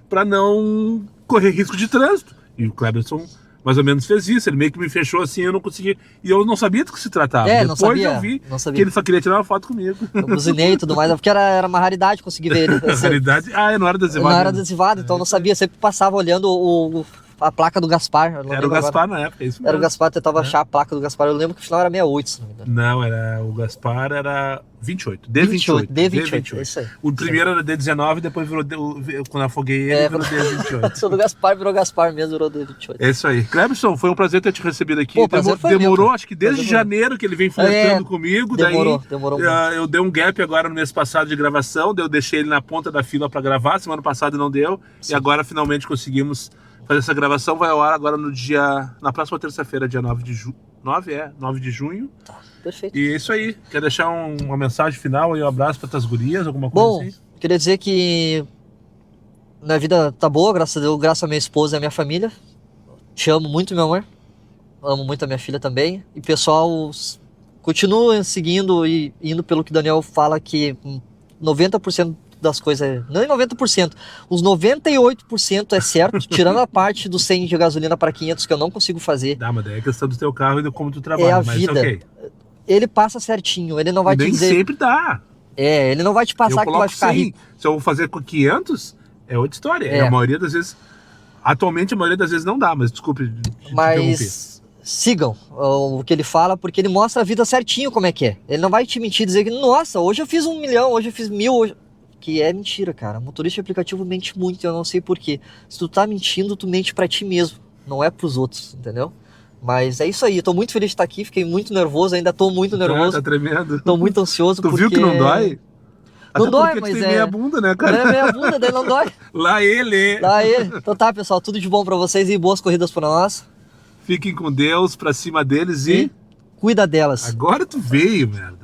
A: pra não correr risco de trânsito. E o Cleberson mais ou menos fez isso. Ele meio que me fechou assim, eu não consegui. E eu não sabia do que se tratava. Depois eu vi que ele só queria tirar uma foto comigo.
B: Eu buzinei e tudo mais, porque era uma raridade conseguir ver ele.
A: Raridade? É na hora adesivado.
B: Na hora adesivado, então eu não sabia. Sempre passava olhando a placa do Gaspar.
A: Era o Gaspar na época, isso mesmo.
B: Era o Gaspar, tentava achar a placa do Gaspar. Eu lembro que o final era 68, se não me engano.
A: Não, o Gaspar era 28. D28.
B: D28, é isso aí.
A: O primeiro era D19, depois virou, quando eu afoguei ele, virou D28.
B: O do Gaspar virou Gaspar mesmo, virou D28.
A: É isso aí. Cleberson, foi um prazer ter te recebido aqui.
B: Demorou,
A: acho que desde janeiro que ele vem flertando comigo.
B: Demorou
A: eu dei um gap agora no mês passado de gravação, eu deixei ele na ponta da fila pra gravar, semana passada não deu. Sim. E agora finalmente conseguimos fazer essa gravação. Vai ao ar agora na próxima terça-feira, dia 9 de junho. 9 de junho.
B: Tá, perfeito.
A: E é isso aí. Quer deixar uma mensagem final e um abraço para tuas gurias, alguma coisa assim?
B: Bom, queria dizer que minha vida tá boa, graças a Deus, graças à minha esposa e à minha família. Te amo muito, meu amor. Amo muito a minha filha também. E pessoal, continua seguindo e indo pelo que o Daniel fala, que 90% das coisas, não é 90%, os 98% é certo, tirando a parte do 100 de gasolina para 500 que eu não consigo fazer.
A: Mas daí é questão do teu carro e de como tu trabalha.
B: É a vida. Okay. Ele passa certinho, ele não vai te dizer...
A: Nem sempre dá.
B: Ele não vai te passar que tu vai ficar rico.
A: Se eu vou fazer com 500, é outra história. A maioria das vezes... Atualmente, a maioria das vezes não dá, mas desculpe te interromper.
B: Sigam o que ele fala, porque ele mostra a vida certinho como é que é. Ele não vai te mentir, dizer que, nossa, hoje eu fiz 1 milhão, hoje eu fiz 1000, hoje... Que é mentira, cara. Motorista de aplicativo mente muito, eu não sei porquê. Se tu tá mentindo, tu mente pra ti mesmo, não é pros outros, entendeu? Mas é isso aí, eu tô muito feliz de estar aqui, fiquei muito nervoso, ainda tô muito nervoso.
A: Tá tremendo.
B: Tô muito ansioso
A: tu viu que não dói?
B: Não
A: até
B: dói,
A: porque
B: mas
A: tu tem meia bunda, né, cara?
B: É meia bunda, daí não dói.
A: Lá ele.
B: Então tá, pessoal, tudo de bom pra vocês e boas corridas pra nós.
A: Fiquem com Deus, pra cima deles e...
B: Cuida delas.
A: Agora tu veio, merda.